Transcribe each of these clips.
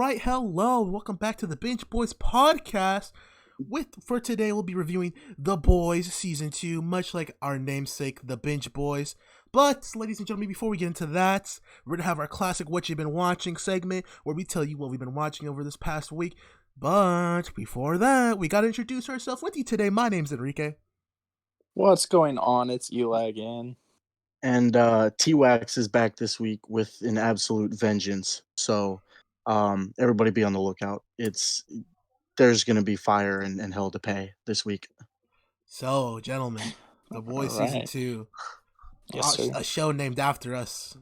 right, hello, welcome back to the Binge Boys podcast. For today, we'll be reviewing The Boys Season 2, much like our namesake, The Binge Boys. But, ladies and gentlemen, before we get into that, we're going to have our classic What You Been Watching segment, where we tell you what we've been watching over this past week. But, before that, we got to introduce ourselves with you today. My name's Enrique. What's going on? It's Eli again. And T-Wax is back this week with an absolute vengeance. So everybody be on the lookout. There's going to be fire and hell to pay this week. So, gentlemen, The Boys Season 2. Yes, sir. A show named after us.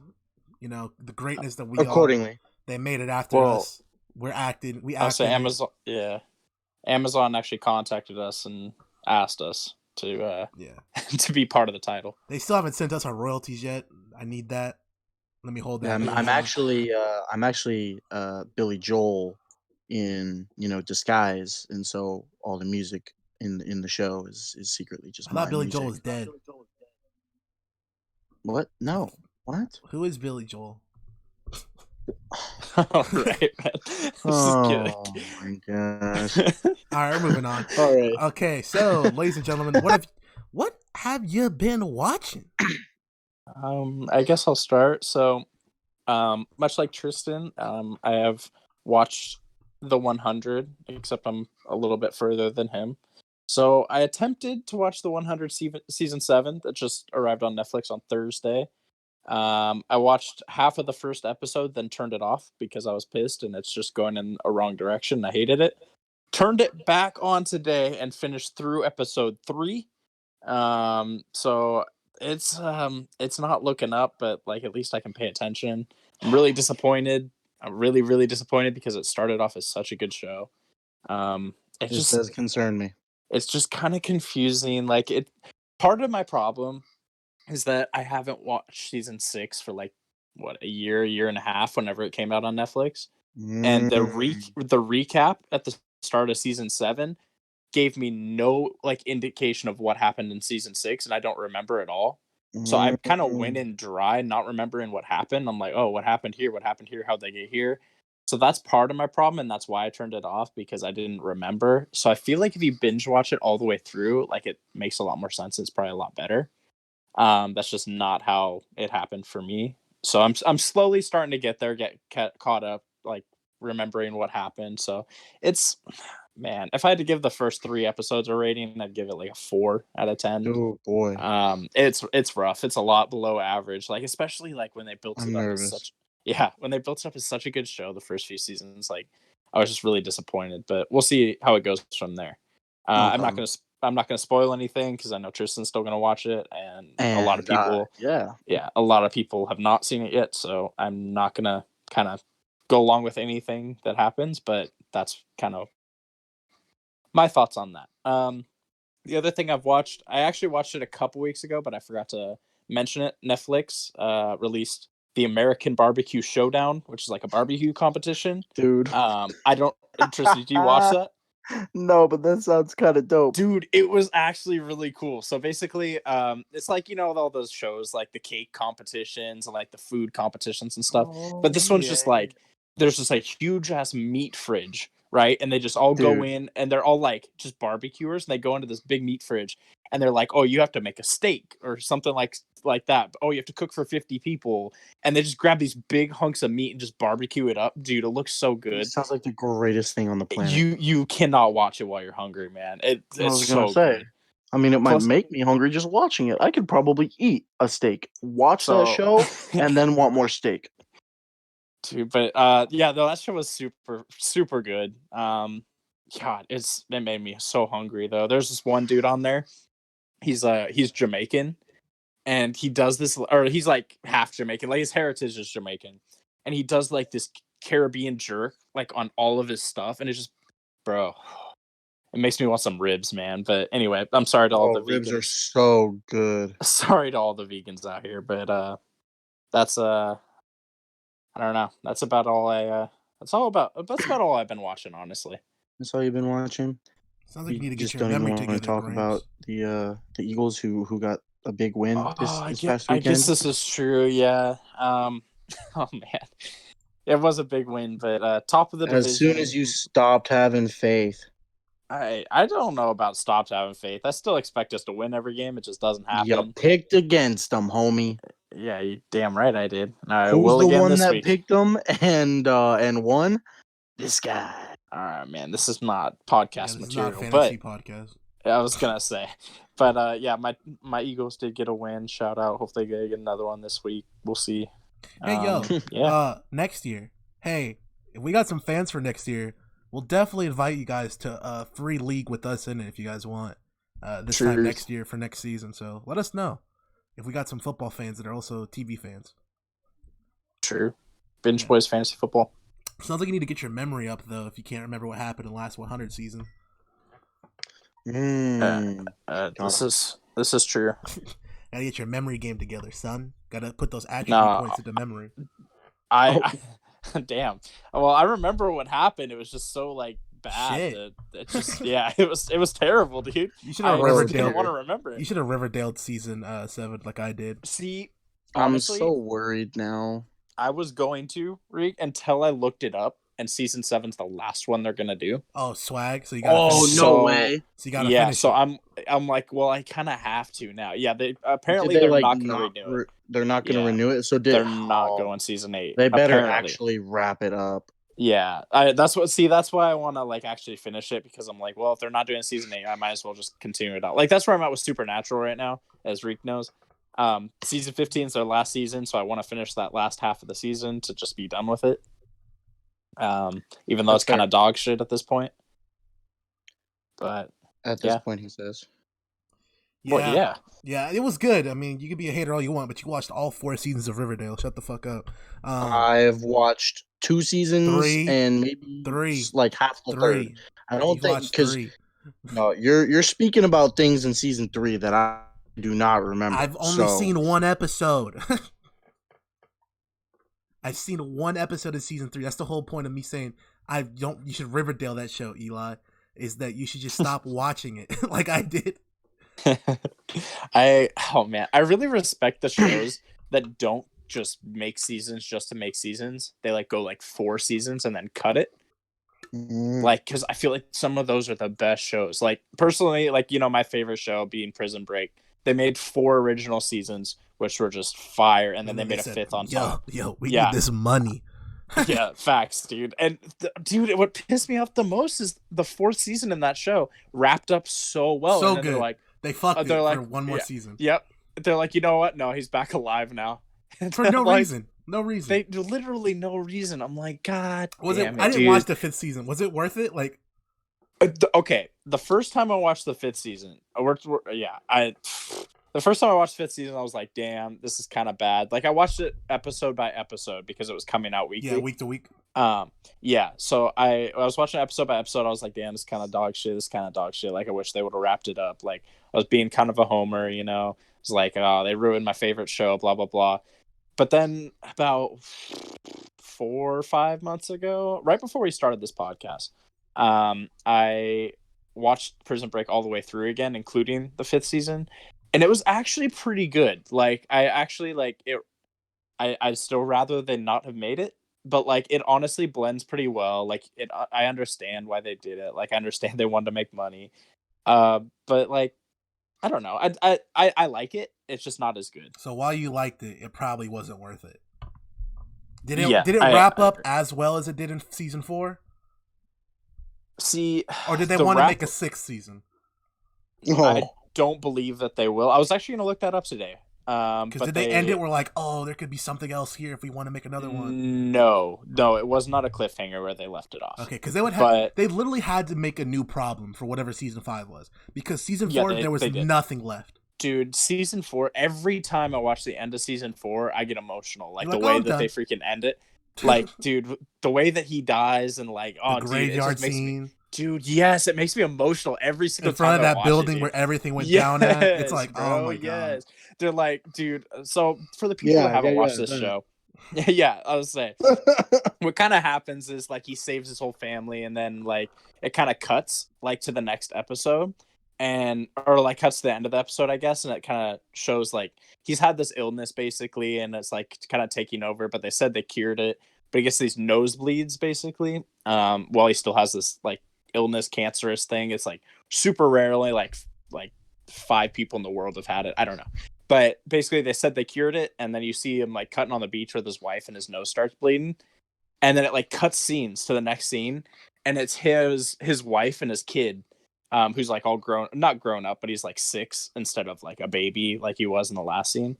You know, the greatness that we Accordingly. They made it after us. We acted. I'll say Amazon. Yeah, Amazon actually contacted us and asked us to to be part of the title. They still haven't sent us our royalties yet. I need that. Let me hold that. Yeah, I'm actually Billy Joel in disguise, and so all the music in the show is secretly just. I thought Billy music. Joel is dead. What? No. What? Who is Billy Joel? All right, man. Oh my gosh! All right, we're moving on. All right. Okay, so ladies and gentlemen, what have you been watching? I guess I'll start. So, much like Tristan, I have watched the 100, except I'm a little bit further than him. So I attempted to watch the 100 season 7 that just arrived on Netflix on Thursday. I watched half of the first episode, then turned it off because I was pissed and it's just going in a wrong direction. I hated it. Turned it back on today and finished through episode 3. So it's not looking up, but like at least I can pay attention. I'm really disappointed. I'm really, really disappointed because it started off as such a good show. It just does concern me. It's just kind of confusing. Like part of my problem is that I haven't watched season 6 for like a year and a half whenever it came out on Netflix. And the recap at the start of season 7 gave me no like indication of what happened in season 6, and I don't remember at all. So I kind of went in dry, not remembering what happened. I'm like, oh, what happened here? What happened here? How'd they get here? So that's part of my problem, and that's why I turned it off, because I didn't remember. So I feel like if you binge watch it all the way through, like it makes a lot more sense. It's probably a lot better. That's just not how it happened for me. So I'm slowly starting to get there, get caught up, like remembering what happened. So it's, man, if I had to give the first 3 episodes a rating, I'd give it like a 4 out of 10. Oh boy. It's rough. It's a lot below average. Like, especially like when they built it up as such. Yeah, when they built it up as such a good show the first few seasons, like I was just really disappointed. But we'll see how it goes from there. I'm not gonna spoil anything because I know Tristan's still gonna watch it, and a lot of people, a lot of people have not seen it yet. So I'm not gonna kind of go along with anything that happens. But that's kind of my thoughts on that. The other thing I've watched, I actually watched it a couple weeks ago, but I forgot to mention it. Netflix released the American Barbecue Showdown, which is like a barbecue competition. Dude. I don't, Tristan, do you watch that? No, but that sounds kind of dope. Dude, it was actually really cool. So basically, it's like, all those shows, like the cake competitions and like the food competitions and stuff. But this one's just like, there's just a huge ass meat fridge, right? And they just all go in, and they're all like just barbecuers, and they go into this big meat fridge, and they're like, oh, you have to make a steak or something like that. Oh, you have to cook for 50 people. And they just grab these big hunks of meat and just barbecue it up. Dude, it looks so good. It sounds like the greatest thing on the planet. You cannot watch it while you're hungry, man. It's so good. I mean, it might make me hungry just watching it. I could probably eat a steak, watch that show, and then want more steak. Dude, but that show was super, super good. God, it made me so hungry though. There's this one dude on there. He's Jamaican, and he does this, or he's like half Jamaican, like his heritage is Jamaican, and he does like this Caribbean jerk like on all of his stuff, and it's just, bro, it makes me want some ribs, man. But anyway, I'm sorry to all the ribs vegans. Are so good. Sorry to all the vegans out here, but that's I don't know. That's about all that's about all I've been watching, honestly. That's all you've been watching? Sounds like you need to just get your don't memory even want to talk about the Eagles who got a big win this past weekend. I guess this is true, yeah. Oh man. It was a big win, but top of the division. As soon as you stopped having faith. I don't know about stopped having faith. I still expect us to win every game. It just doesn't happen. You picked against them, homie. Yeah, you damn right I did. I Who's will the again one this that week. picked them and won? This guy. All right, man. This is not podcast this material, is not fantasy podcast. I was gonna say, but yeah, my Eagles did get a win. Shout out. Hopefully they get another one this week. We'll see. Hey, next year. Hey, if we got some fans for next year, we'll definitely invite you guys to a free league with us in it if you guys want. This time next year for next season. So let us know if we got some football fans that are also TV fans. True. Binge Boys Fantasy Football. Sounds like you need to get your memory up though if you can't remember what happened in the last 100 season. This is true. Gotta get your memory game together, son. Gotta put those attribute points into memory. Damn. Well, I remember what happened. It was just so bad. It just it was terrible, dude. You should have Riverdale. Want to remember it. You should have Riverdale season 7 like I did. See, honestly, I'm so worried now. I was going to Reek until I looked it up, and season 7's the last one they're gonna do. Oh, swag! So you got. No way! So you gotta finish. So I'm like, well, I kind of have to now. Yeah, they're not gonna renew it. They're not gonna renew it. So they're not going season 8. They better actually wrap it up. Yeah, that's why I want to actually finish it, because I'm like, well, if they're not doing season 8, I might as well just continue it out. That's where I'm at with Supernatural right now, as Reek knows. Season 15 is their last season, so I want to finish that last half of the season to just be done with it. Even though it's kind of dog shit at this point. But at this point, he says. Yeah, it was good. I mean, you can be a hater all you want, but you watched all 4 seasons of Riverdale. Shut the fuck up. I've watched 2 seasons, 3, and maybe 3, half the 3. third. I don't think because no, you're speaking about things in season 3 that I do not remember. I've only seen 1 episode. I've seen 1 episode of season 3. That's the whole point of me saying you should Riverdale that show, Eli, is that you should just stop watching it like I did. I really respect the shows that don't just make seasons just to make seasons. They go 4 seasons and then cut it. Because I feel like some of those are the best shows. Personally, my favorite show being Prison Break. They made 4 original seasons, which were just fire, and then they made a 5th on top. We need this money. Yeah, facts, dude. And dude, what pissed me off the most is the 4th season in that show wrapped up so well. So and good. They fucked it for 1 more season. Yep. They're like, you know what? No, he's back alive now. For no reason. No reason. They literally no reason. I'm like, God. I didn't watch the 5th season. Was it worth it? Okay, the first time I watched the 5th season, the first time I watched 5th season, I was like, damn, this is kind of bad. I watched it episode by episode because it was coming out weekly. Yeah, week to week. So I was watching episode by episode. I was like, damn, this kind of dog shit. I wish they would have wrapped it up. I was being kind of a homer, It's like, oh, they ruined my favorite show, blah, blah, blah. But then about 4 or 5 months ago, right before we started this podcast, I watched Prison Break all the way through again, including the 5th season, and it was actually pretty good. I actually it. I'd still rather they not have made it, but it honestly blends pretty well. I understand why they did it. I understand they wanted to make money, but I don't know. I like it. It's just not as good. So while you liked it, it probably wasn't worth it. Did it wrap up as well as it did in season 4? See, or did they want to make a 6th season? I don't believe that they will. I was actually going to look that up today. Because did they end it? We're like, oh, there could be something else here if we want to make another one. No, it was not a cliffhanger where they left it off. Okay, because they literally had to make a new problem for whatever season 5 was. Because season 4 there was nothing left. Dude, season 4. Every time I watch the end of season 4, I get emotional. The way that they freaking end it. Dude, the way that he dies and the graveyard scene. Dude, yes, it makes me emotional every single time. In front of that building where everything went down at. It's like, bro, oh my god. They're like, dude. So for the people who haven't watched this show, I was saying, what kind of happens is he saves his whole family, and then it kind of cuts to the next episode, or cuts to the end of the episode, I guess, and it kind of shows he's had this illness basically, and it's kind of taking over. But they said they cured it. but he gets these nosebleeds basically. While he still has this like illness, cancerous thing. It's like super rare. Only like 5 people in the world have had it. I don't know. But basically, they said they cured it, and then you see him like cutting on the beach with his wife, and his nose starts bleeding, and then it like cuts scenes to the next scene, and it's his wife and his kid, who's like all not grown up, but he's like 6 instead of like a baby like he was in the last scene.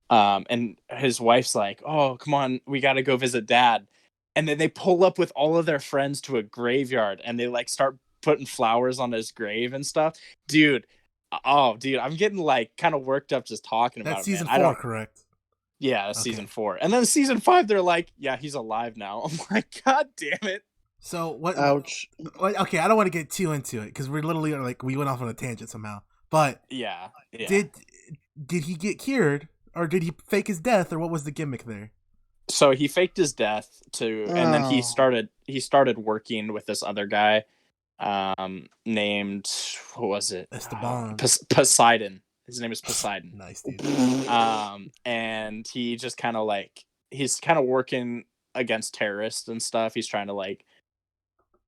And his wife's like, "Oh, come on, we got to go visit Dad," and then they pull up with all of their friends to a graveyard, and they like start putting flowers on his grave and stuff, dude. Oh, dude, I'm getting like kind of worked up just talking about That's it. season Man. 4, correct? Yeah, that's Okay. season 4, and then season 5, they're like, "Yeah, he's alive now." I'm like, God damn it! So what? Ouch. Okay, I don't want to get too into it because we're literally like we went off on a tangent somehow. But Yeah. did he get cured, or did he fake his death, or what was the gimmick there? So he faked his death and then he started working with this other guy, named, what was it? Esteban. Poseidon. His name is Poseidon. Nice, dude. And he just kind of like, he's kind of working against terrorists and stuff. He's trying to like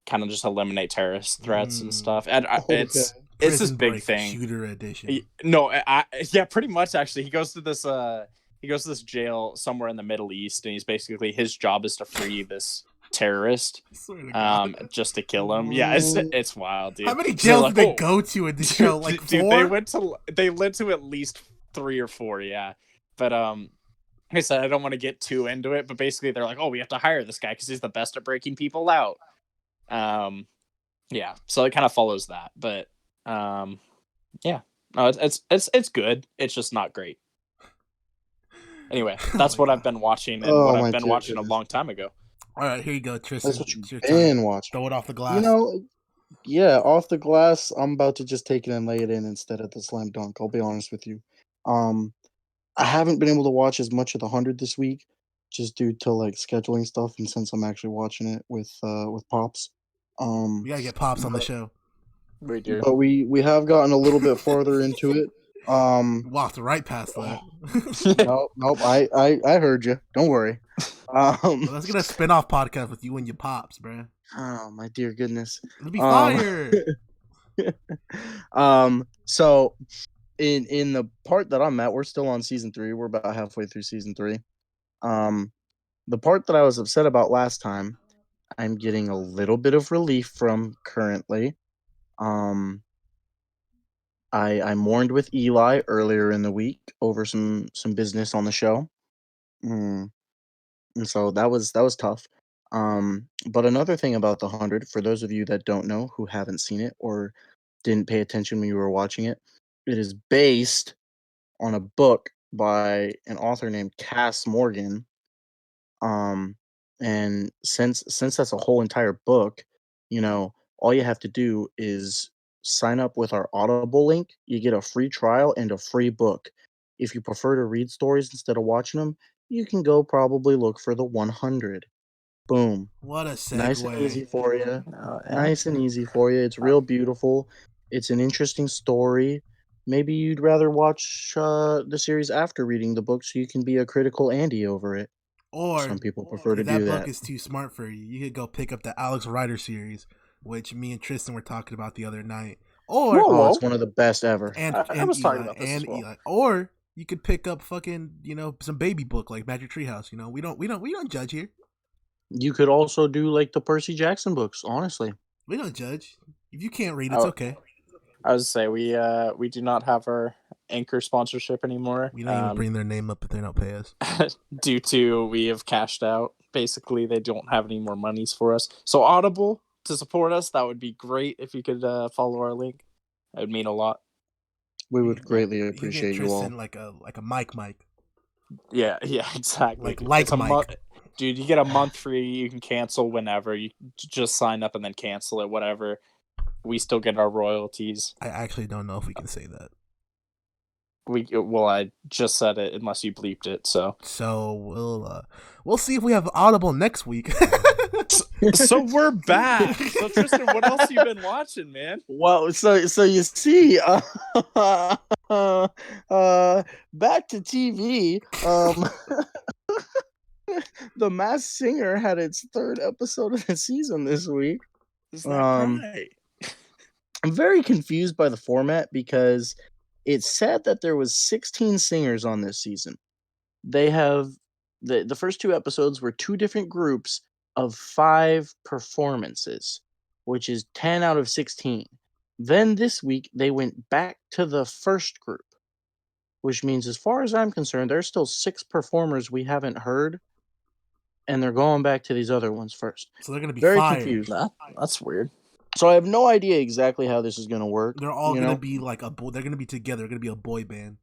kind of just eliminate terrorist threats and stuff. And it's this big thing. Shooter edition. No, yeah, pretty much actually. He goes to this jail somewhere in the Middle East, and he's basically, his job is to free this terrorist, just to kill him. Yeah, it's wild, dude. How many jails did they go to in the show? Like 4? Dude, they went to at least 3 or 4, yeah. But like I said, I don't want to get too into it, but basically they're like, "Oh, we have to hire this guy because he's the best at breaking people out." Yeah, so it kind of follows that, but yeah, no, it's good. It's just not great. Anyway, that's what I've been watching, and what I've been watching a long time ago. All right, here you go, Tristan. That's what you've been watching. Throw it off the glass. Yeah, off the glass. I'm about to just take it and lay it in instead of the slam dunk. I'll be honest with you. I haven't been able to watch as much of the 100 this week, just due to like scheduling stuff, and since I'm actually watching it with Pops. We gotta get Pops on the show. We do, but we have gotten a little bit farther into it. Walked right past that. Nope. I heard you. Don't worry. Let's get a spin-off podcast with you and your Pops, bro. Oh my dear goodness. It'll be fire. So in the part that I'm at, we're still on season 3. We're about halfway through season 3. The part that I was upset about last time, I'm getting a little bit of relief from currently. I mourned with Eli earlier in the week over some business on the show. And so that was tough. But another thing about the 100, for those of you that don't know, who haven't seen it or didn't pay attention when you were watching it, it is based on a book by an author named Cass Morgan. And since that's a whole entire book, all you have to do is sign up with our Audible link. You get a free trial and a free book. If you prefer to read stories instead of watching them, you can go probably look for the 100. Boom. What a segue. Nice and easy for you. Nice and easy for you. It's real beautiful. It's an interesting story. Maybe you'd rather watch the series after reading the book so you can be a critical Andy over it. Or some people prefer to do that. That book is too smart for you. You could go pick up the Alex Rider series, which me and Tristan were talking about the other night. Or it's one of the best ever. And I was talking about this as well. Eli. Or you could pick up fucking some baby book like Magic Treehouse. We don't judge here. You could also do like the Percy Jackson books. Honestly, we don't judge. If you can't read, it's okay. I was say we do not have our Anchor sponsorship anymore. We don't even bring their name up if they don't pay us. Due to we have cashed out. Basically, they don't have any more monies for us. So Audible, to support us, that would be great if you could follow our link. That would mean a lot. We would greatly appreciate you all. Like a mic. Yeah, exactly. Like Mike. Dude, you get a month free. You can cancel whenever. You just sign up and then cancel it, whatever. We still get our royalties. I actually don't know if we can say that. I just said it unless you bleeped it. So we'll see if we have Audible next week. So we're back. So Tristan, what else you been watching, man? Well, so you see, back to TV. The Masked Singer had its 3rd episode of the season this week. Is that right? I'm very confused by the format because it said that there was 16 singers on this season. They have the first 2 episodes were 2 different groups of 5 performances, which is 10 out of 16. Then this week they went back to the first group, which means as far as I'm concerned, there's still 6 performers we haven't heard, and they're going back to these other ones first. So they're gonna be Very fired. confused. That's weird. So I have no idea exactly how this is going to work. They're all gonna be like a boy. They're gonna be together. They're gonna be a boy band.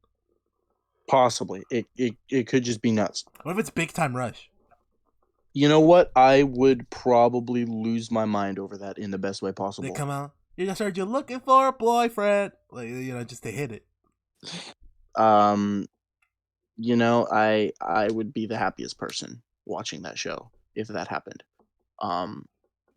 Possibly. It could just be nuts. What if it's Big Time Rush? You know what? I would probably lose my mind over that in the best way possible. They come out. You just heard you're looking for a boyfriend. Like, just to hit it. I would be the happiest person watching that show if that happened.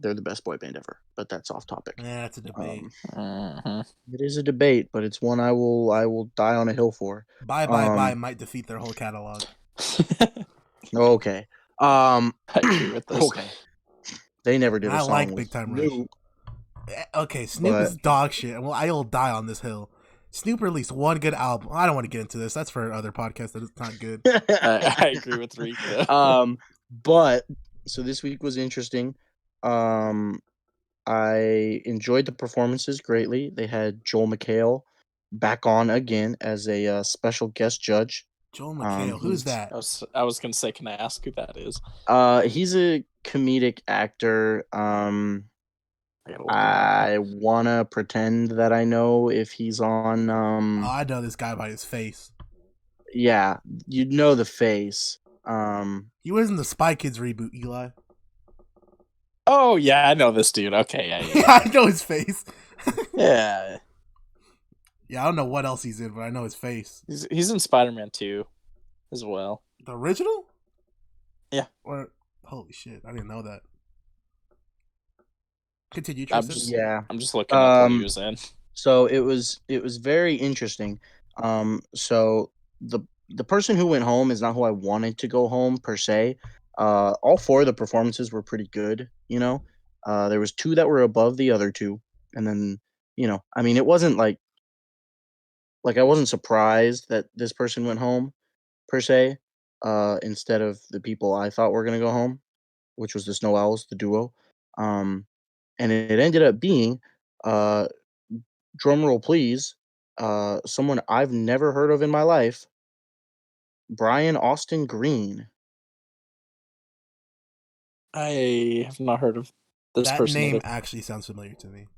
They're the best boy band ever, but that's off topic. Yeah, that's a debate. It is a debate, but it's one I will die on a hill for. Bye might defeat their whole catalog. Okay. I agree with this. Okay. They never did a song like with Big Time Snoop. Rush. Okay, Snoop is dog shit. Well, I will die on this hill. Snoop released one good album. I don't want to get into this. That's for other podcasts. That is not good. I agree with Rico. But so this week was interesting. I enjoyed the performances greatly. They had Joel McHale back on again as a special guest judge. Joel McHale, who's that? I was gonna say, can I ask who that is? He's a comedic actor. I wanna pretend that I know if he's on. I know this guy by his face. Yeah, you'd know the face. He was in the Spy Kids reboot, Eli. Oh yeah, I know this dude. Okay, yeah. I know his face. Yeah. Yeah, I don't know what else he's in, but I know his face. He's in Spider-Man 2 as well. The original? Yeah. Or holy shit, I didn't know that. Continue, Tristan. I'm just looking up what he was in. So it was very interesting. So the person who went home is not who I wanted to go home per se. All 4 of the performances were pretty good, there was 2 that were above the other 2, and then it wasn't like I wasn't surprised that this person went home per se, instead of the people I thought were gonna go home, which was the Snow Owls, the duo. And it ended up being, drum roll please, someone I've never heard of in my life, Brian Austin Green. I have not heard of this that person. That name either. actually sounds familiar to me.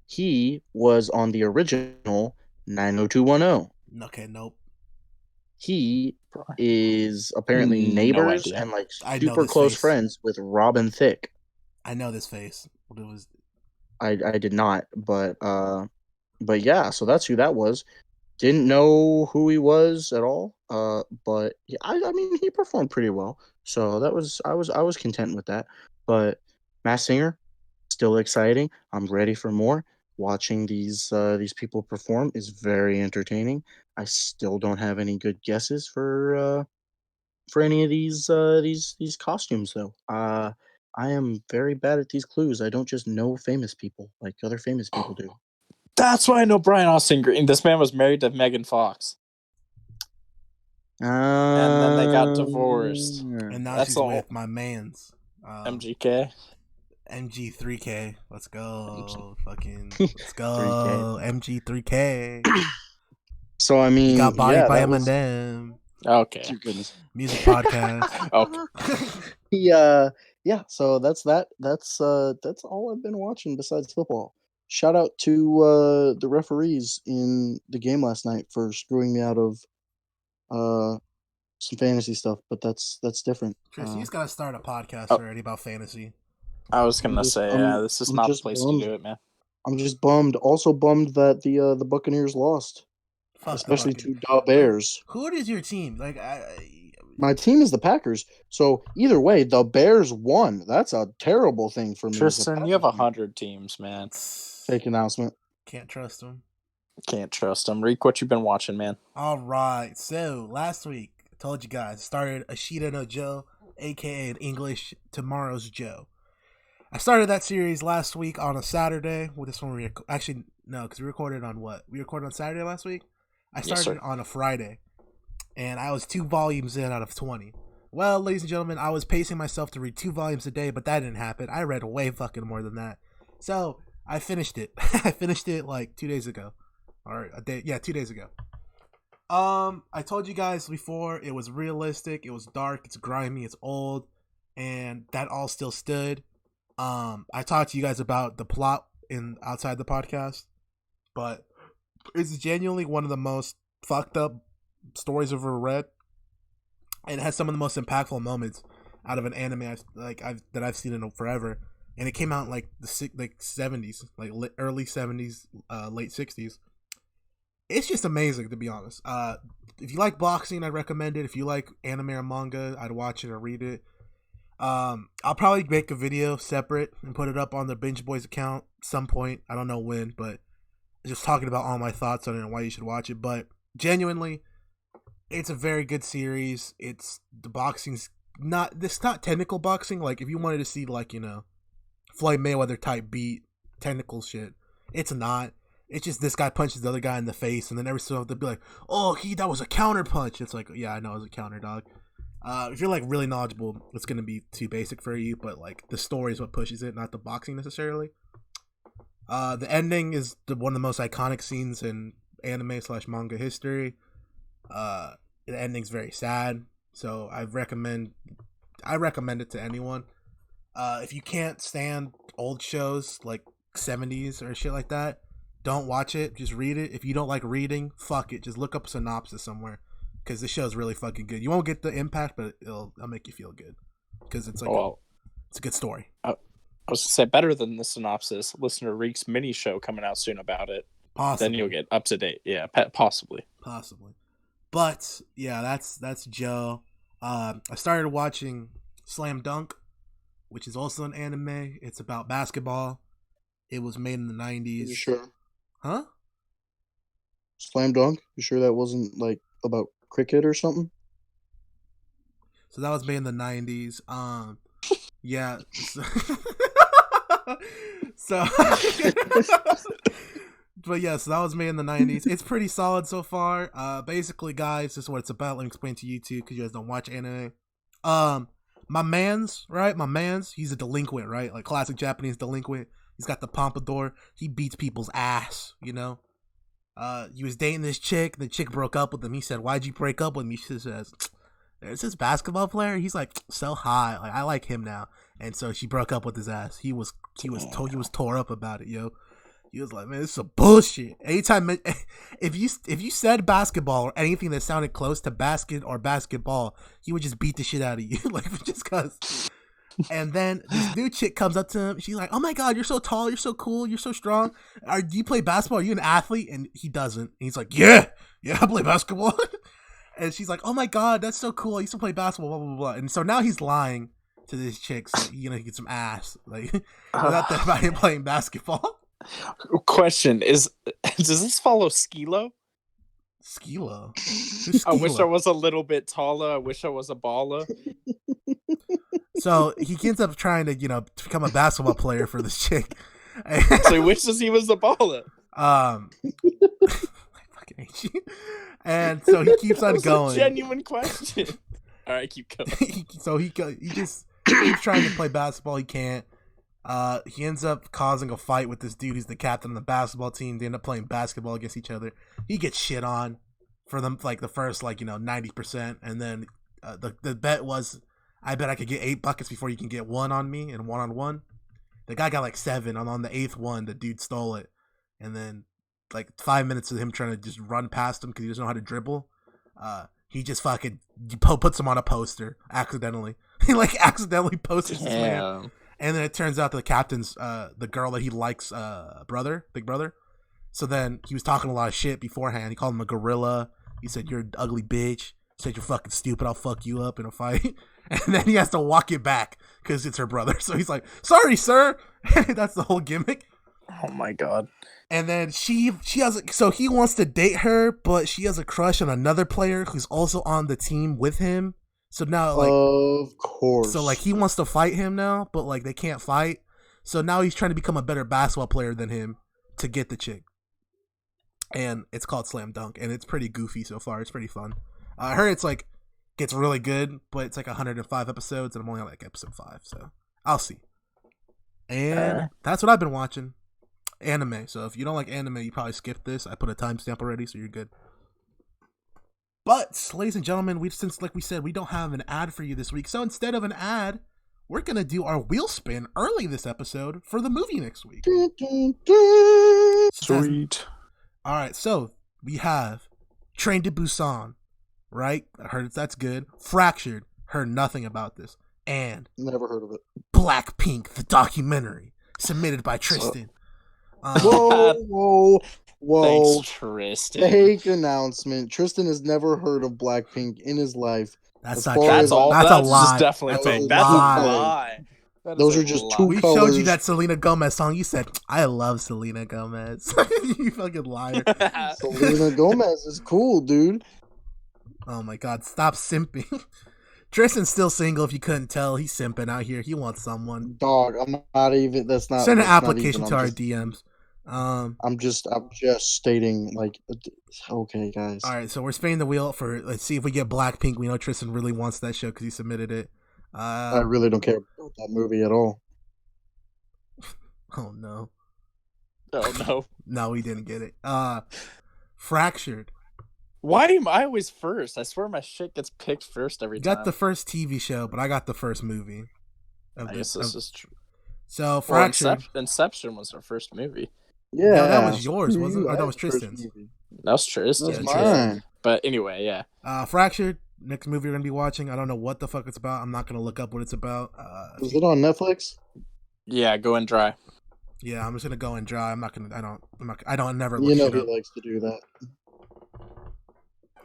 He was on the original 90210. Okay, nope. He is apparently neighbors and like super close friends with Robin Thicke. I know this face. What it was? I did not, but yeah, so that's who that was. Didn't know who he was at all. But yeah, I mean he performed pretty well. So that was I was content with that. But Masked Singer, still exciting. I'm ready for more. Watching these people perform is very entertaining. I still don't have any good guesses for any of these costumes though. I am very bad at these clues. I don't just know famous people like other famous people do. That's why I know Brian Austin Green. This man was married to Megan Fox. And then they got divorced. And now she's with my man's. MGK. MG3K. Let's go. Let's go. 3K. MG3K. So, I mean. He got bodied by Eminem. Okay. Music podcast. Okay. Yeah, so that's that. That's all I've been watching besides football. Shout out to the referees in the game last night for screwing me out of some fantasy stuff, but that's different. Tristan, you just gotta start a podcast already about fantasy. I was gonna say, this is not the place to do it, man. I'm just bummed. Also bummed that the Buccaneers lost, especially to the Bears. Who is your team? My team is the Packers. So either way, the Bears won. That's a terrible thing for me. Tristan, you have 100 teams, man. Fake announcement. Can't trust them. Can't trust them. Reek, what you been watching, man? All right. So last week, I told you guys, started Ashita no Joe, aka in English, Tomorrow's Joe. I started that series last week on a Saturday. Well, this one actually no, because we recorded on what? We recorded on Saturday last week. I started on a Friday, and I was 2 volumes in out of 20. Well, ladies and gentlemen, I was pacing myself to read 2 volumes a day, but that didn't happen. I read way fucking more than that. So I finished it. I finished it like 2 days ago, or a day. Yeah, 2 days ago. I told you guys before, it was realistic. It was dark. It's grimy. It's old, and that all still stood. I talked to you guys about the plot outside the podcast, but it's genuinely one of the most fucked up stories I've ever read. And it has some of the most impactful moments out of an anime that I've seen in forever. And it came out in like the 70s, like early 70s, late 60s. It's just amazing, to be honest. If you like boxing, I'd recommend it. If you like anime or manga, I'd watch it or read it. I'll probably make a video separate and put it up on the Binge Boys account some point. I don't know when, but just talking about all my thoughts on it and why you should watch it. But genuinely, it's a very good series. The boxing's not technical boxing. Like if you wanted to see like, you know, Floyd Mayweather type beat technical shit, it's not. It's just this guy punches the other guy in the face, and then every so often they'll be like, "Oh, that was a counter punch." It's like, yeah, I know it was a counter, dog. If you're like really knowledgeable, it's gonna be too basic for you. But like the story is what pushes it, not the boxing necessarily. The ending is one of the most iconic scenes in anime/manga history. The ending's very sad, so I recommend it to anyone. If you can't stand old shows like 70s or shit like that, don't watch it. Just read it. If you don't like reading, fuck it. Just look up a synopsis somewhere, because this show's really fucking good. You won't get the impact, but it'll make you feel good, because it's like it's a good story. I was gonna say, better than the synopsis, listen to Reek's mini show coming out soon about it. Possibly. Then you'll get up to date. Yeah, possibly. But yeah, that's Joe. I started watching Slam Dunk, which is also an anime. It's about basketball. It was made in the 90s. You sure? Huh? Slam Dunk? You sure that wasn't like about cricket or something? So that was made in the 90s. Yeah. So but yeah, so that was made in the 90s. It's pretty solid so far. Basically, guys, this is what it's about. Let me explain to you two, because you guys don't watch anime. My man's, he's a delinquent, right? Like classic Japanese delinquent. He's got the pompadour. He beats people's ass, you know? He was dating this chick. The chick broke up with him. He said, "Why'd you break up with me?" She says, "There's this basketball player. He's like so high. Like I like him now." And so she broke up with his ass. He was tore up about it, yo. He was like, "Man, this is some bullshit." Anytime, if you said basketball or anything that sounded close to basket or basketball, he would just beat the shit out of you, like just cause. And then this new chick comes up to him. She's like, "Oh my god, you're so tall. You're so cool. You're so strong. Do you play basketball? Are you an athlete?" And he doesn't. And he's like, "Yeah, I play basketball." And she's like, "Oh my god, that's so cool. I used to play basketball." Blah blah blah. And so now he's lying to this chick, so he gets some ass, like without that about him playing basketball. Question does this follow Skilo? Skilo? I wish I was a little bit taller. I wish I was a baller. So he ends up trying to, to become a basketball player for this chick. So he wishes he was a baller. I fucking hate you. And so he keeps on going. A genuine question. All right, keep going. So he just keeps trying to play basketball. He can't. He ends up causing a fight with this dude who's the captain of the basketball team. They end up playing basketball against each other. He gets shit on for them like the first 90%, and then the bet was, I bet I could get 8 buckets before you can get 1 on me in 1-on-1. The guy got like 7. On the 8th one, the dude stole it, and then like 5 minutes of him trying to just run past him because he doesn't know how to dribble. He just fucking puts him on a poster accidentally. He accidentally posters this man. And then it turns out the captain's the girl that he likes, big brother. So then he was talking a lot of shit beforehand. He called him a gorilla. He said, "You're an ugly bitch." He said, "You're fucking stupid. I'll fuck you up in a fight." And then he has to walk it back because it's her brother. So he's like, "Sorry, sir." That's the whole gimmick. Oh my god. And then she has so he wants to date her, but she has a crush on another player who's also on the team with him. So now, like, of course. so like he wants to fight him now, but like they can't fight. So now he's trying to become a better basketball player than him to get the chick. And it's called Slam Dunk, and it's pretty goofy so far. It's pretty fun. I heard it's like gets really good, but it's like 105 episodes, and I'm only on like episode 5, so I'll see. And that's what I've been watching. Anime. So if you don't like anime, you probably skipped this. I put a timestamp already, so you're good. But, ladies and gentlemen, since like we said, we don't have an ad for you this week. So instead of an ad, we're going to do our wheel spin early this episode for the movie next week. Sweet. All right, so we have Train to Busan, right? I heard that's good. Fractured, heard nothing about this. And never heard of it. Blackpink, the documentary, submitted by Tristan. Whoa. Thanks, Tristan. Fake announcement. Tristan has never heard of Blackpink in his life. That's That's a lie. Definitely that's fake. A That's lie. a lie. Those are just two We colors. showed you that Selena Gomez song. You said, I love Selena Gomez. You fucking liar. Selena Gomez is cool, dude. Oh my god, stop simping. Tristan's still single if you couldn't tell. He's simping out here. He wants someone. Dog, I'm not even. That's not. Send an that's application not to even, our DMs. I'm just stating, like, okay, guys. All right, so we're spinning the wheel for, let's see if we get Blackpink. We know Tristan really wants that show because he submitted it. I really don't care about that movie at all. Oh no. Oh no. No, we didn't get it. Fractured. Why am I always first? I swear my shit gets picked first every You time. got the first TV show, but I got the first movie. I guess this is true. So Fractured. Inception was our first movie. Yeah, No, that was yours, wasn't it? Or that was Tristan's. That was Tristan. That's Tristan. But anyway, yeah. Fractured. Next movie we're gonna be watching. I don't know what the fuck it's about. I'm not gonna look up what it's about. Was it on Netflix? Yeah, go and dry. Yeah, I'm just gonna go and dry. I don't never look You know shit he up. likes to do that.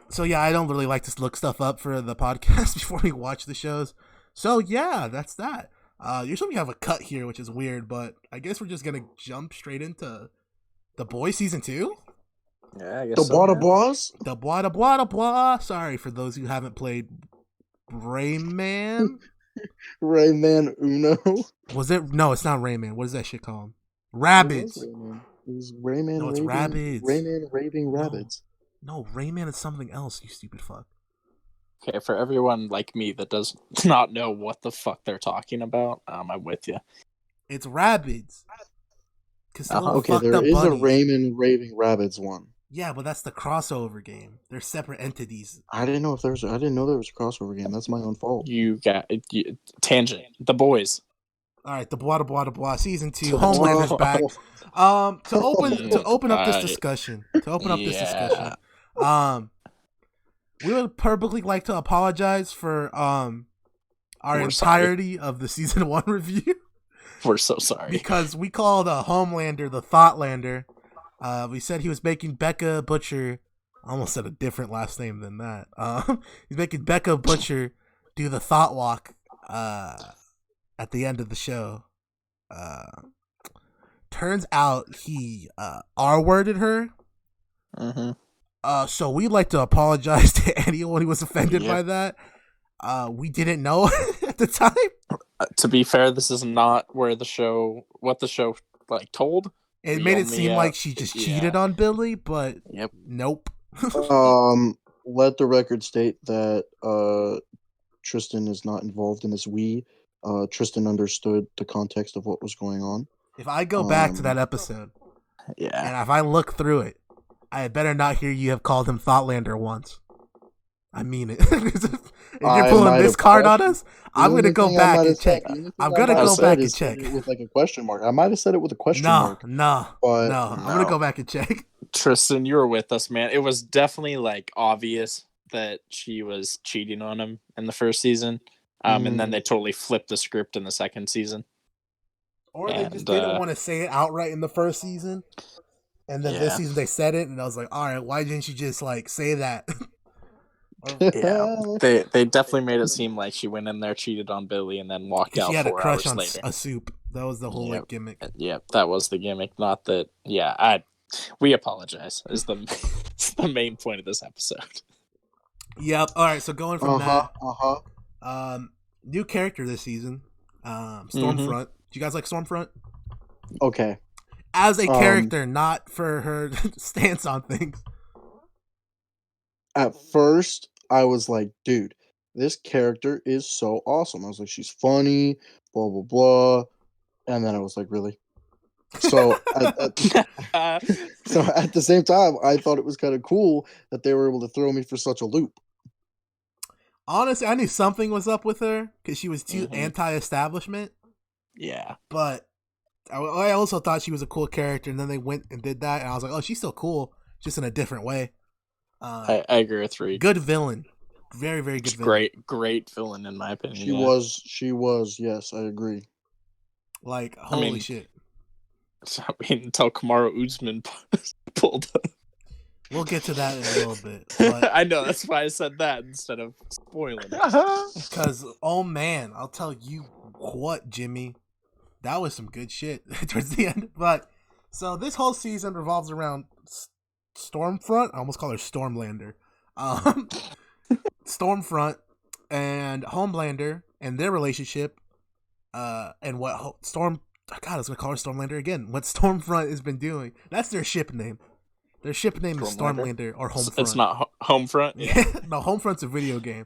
So yeah, I don't really like to look stuff up for the podcast before we watch the shows. So yeah, that's that. Usually we have a cut here, which is weird, but I guess we're just gonna jump straight into The Bois season 2. Yeah, I guess The Bois? The Bois. Sorry for those who haven't played Rayman. Rayman Uno. Was it? No, it's not Rayman. What is that shit called? Rabbids. It was Rayman. No, it's Rabbids. Rayman Raving Rabbids. No, Rayman is something else, you stupid fuck. Okay, for everyone like me that does not know what the fuck they're talking about, I'm with you. It's Rabbids. Okay, there is a Rayman Raving Rabbids one. Yeah, but that's the crossover game. They're separate entities. I didn't know there was a crossover game. That's my own fault. You got tangent. The Boys. All right, the Bois season 2. Homelander's back. To open up this discussion. We would perfectly like to apologize for our entirety of the season 1 review. We're so sorry because we called Homelander the Thoughtlander. We said he was making Becca Butcher. I almost said a different last name than that. He's making Becca Butcher do the thought walk at the end of the show. Turns out he R-worded her. Mm-hmm. So we'd like to apologize to anyone who was offended by that. We didn't know at the time. To be fair, this is not what the show like told. It made it seem like she just cheated on Billy, but nope. Let the record state that Tristan is not involved in this. Tristan understood the context of what was going on. If I go back to that episode, and if I look through it, I had better not hear you have called him Thoughtlander once. I mean it. If you're pulling this card on us, I'm going to go back and check. I'm going to go back and check. With like a question mark. I might have said it with a question mark. No. I'm going to go back and check. Tristan, you were with us, man. It was definitely like obvious that she was cheating on him in the first season. And then they totally flipped the script in the second season. Or they just didn't want to say it outright in the first season. And then this season they said it, and I was like, all right, why didn't you just like say that? They definitely made it seem like she went in there, cheated on Billy, and then walked out 4 hours later. She had a crush on a soup. That was the whole like, gimmick. Yep, that was the gimmick. Not that. Yeah, we apologize. Is the main point of this episode. Yep. All right. So going from that. New character this season. Stormfront. Do you guys like Stormfront? Okay. As a character, not for her stance on things. At first, I was like, dude, this character is so awesome. I was like, she's funny, blah, blah, blah. And then I was like, really? So, so at the same time, I thought it was kind of cool that they were able to throw me for such a loop. Honestly, I knew something was up with her because she was too anti-establishment. Yeah. But I also thought she was a cool character, and then they went and did that, and I was like, oh, she's still cool, just in a different way. I agree with Reed. Good villain. Very, very good villain. Great villain, in my opinion. She was, yes, I agree. Like, holy shit. I mean, until Kamaru Usman pulled up. We'll get to that in a little bit. But I know, that's why I said that instead of spoiling it. Because, oh man, I'll tell you what, Jimmy. That was some good shit towards the end. But, so this whole season revolves around Stormfront. I almost call her Stormlander. Stormfront and Homelander and their relationship. And what I was going to call her Stormlander again. What Stormfront has been doing. That's their ship name. Their ship name is Stormlander or Homefront. It's not Homefront? Yeah. No, Homefront's a video game.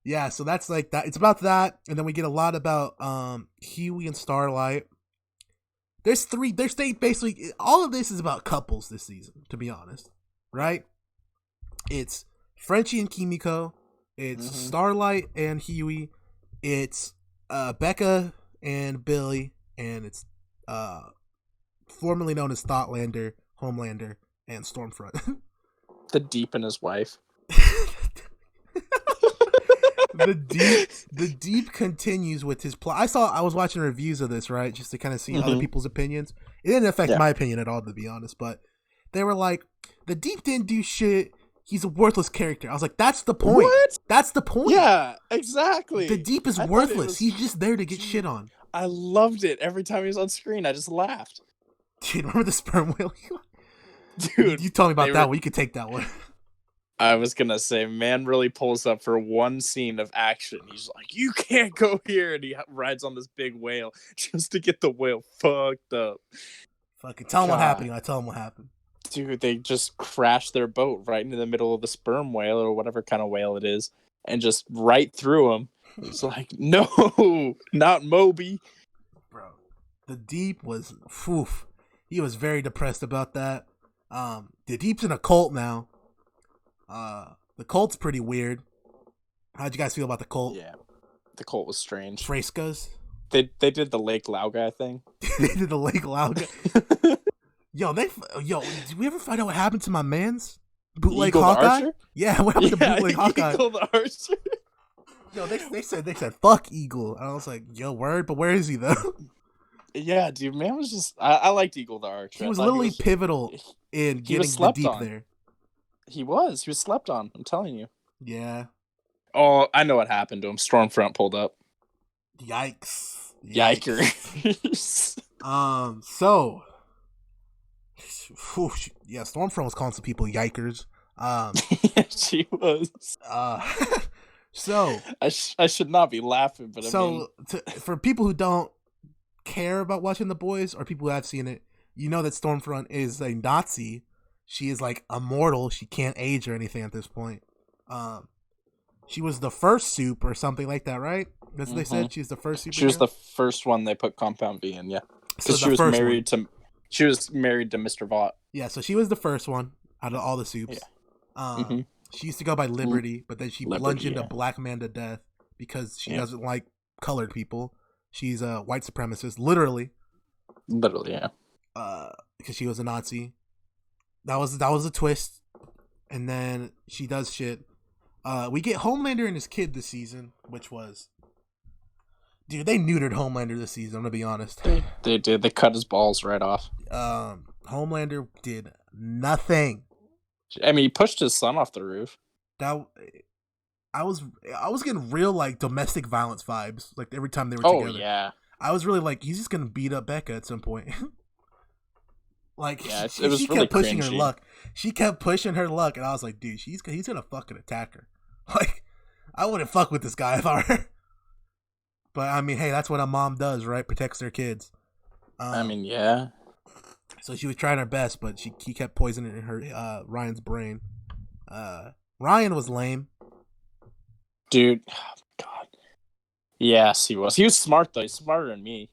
Yeah, so that's like that. It's about that. And then we get a lot about Huey and Starlight. There's basically, all of this is about couples this season, to be honest. Right? It's Frenchie and Kimiko. It's Starlight and Huey. It's Becca and Billy. And it's formerly known as Thoughtlander, Homelander, and Stormfront. The Deep and his wife. The deep continues with his plot. I was watching reviews of this, right, just to kind of see other people's opinions. It didn't affect my opinion at all, to be honest, but they were like, the Deep didn't do shit. He's a worthless character. I was like, that's the point. What? That's the point. Yeah, exactly. The Deep is worthless. He's just there to get shit on. I loved it. Every time he was on screen, I just laughed. Dude, remember the sperm whale? Dude, you told me about that one. You could take that one. I was gonna say, man really pulls up for one scene of action. He's like, you can't go here. And he rides on this big whale just to get the whale fucked up. Fucking tell him what happened. I tell him what happened. Dude, they just crashed their boat right into the middle of the sperm whale or whatever kind of whale it is. And just right through him. It's like, no, not Moby. Bro, the Deep was, he was very depressed about that. The Deep's in a cult now. The cult's pretty weird. How'd you guys feel about the cult? Yeah, the cult was strange. Frescas? They did the Lake Lauga thing. They did the Lake Lauga. Yo, did we ever find out what happened to my man's bootleg Eagle Hawkeye? Yeah, what happened to bootleg Hawkeye? Eagle the Archer. Yo, they said fuck Eagle. And I was like, yo, word, but where is he though? Yeah, dude, man was just I liked Eagle the Archer. He was literally pivotal in getting the Deep there. He was slept on, I'm telling you. Yeah. Oh, I know what happened to him. Stormfront pulled up. Yikes. Yikers. So yeah, Stormfront was calling some people yikers. Yeah, she was. So I should not be laughing, but for people who don't care about watching The Boys or people who have seen it, you know that Stormfront is a Nazi. She is like immortal. She can't age or anything at this point. She was the first soup or something like that, right? That's what they said. She's the first superhero. She was the first one they put Compound V in, yeah. Because she was married to Mr. Vought. Yeah, so she was the first one out of all the soups. Yeah. She used to go by Liberty, but then she plunged into Black Man to death because she doesn't like colored people. She's a white supremacist, literally. Literally, yeah. Because she was a Nazi. That was a twist. And then she does shit. We get Homelander and his kid this season, which was... Dude, they neutered Homelander this season, I'm going to be honest. They did. They cut his balls right off. Homelander did nothing. I mean, he pushed his son off the roof. I was getting real, like, domestic violence vibes, like, every time they were together. Oh, yeah. I was really like, he's just going to beat up Becca at some point. Like, yeah, she really kept pushing cringy. her luck. She kept pushing her luck, and I was like, dude, he's gonna fucking attack her. Like, I wouldn't fuck with this guy if I were. But I mean, hey, that's what a mom does, right? Protects their kids. I mean, yeah. So she was trying her best, but he kept poisoning her Ryan's brain. Ryan was lame. Dude, oh God. Yes, he was. He was smart though. He's smarter than me.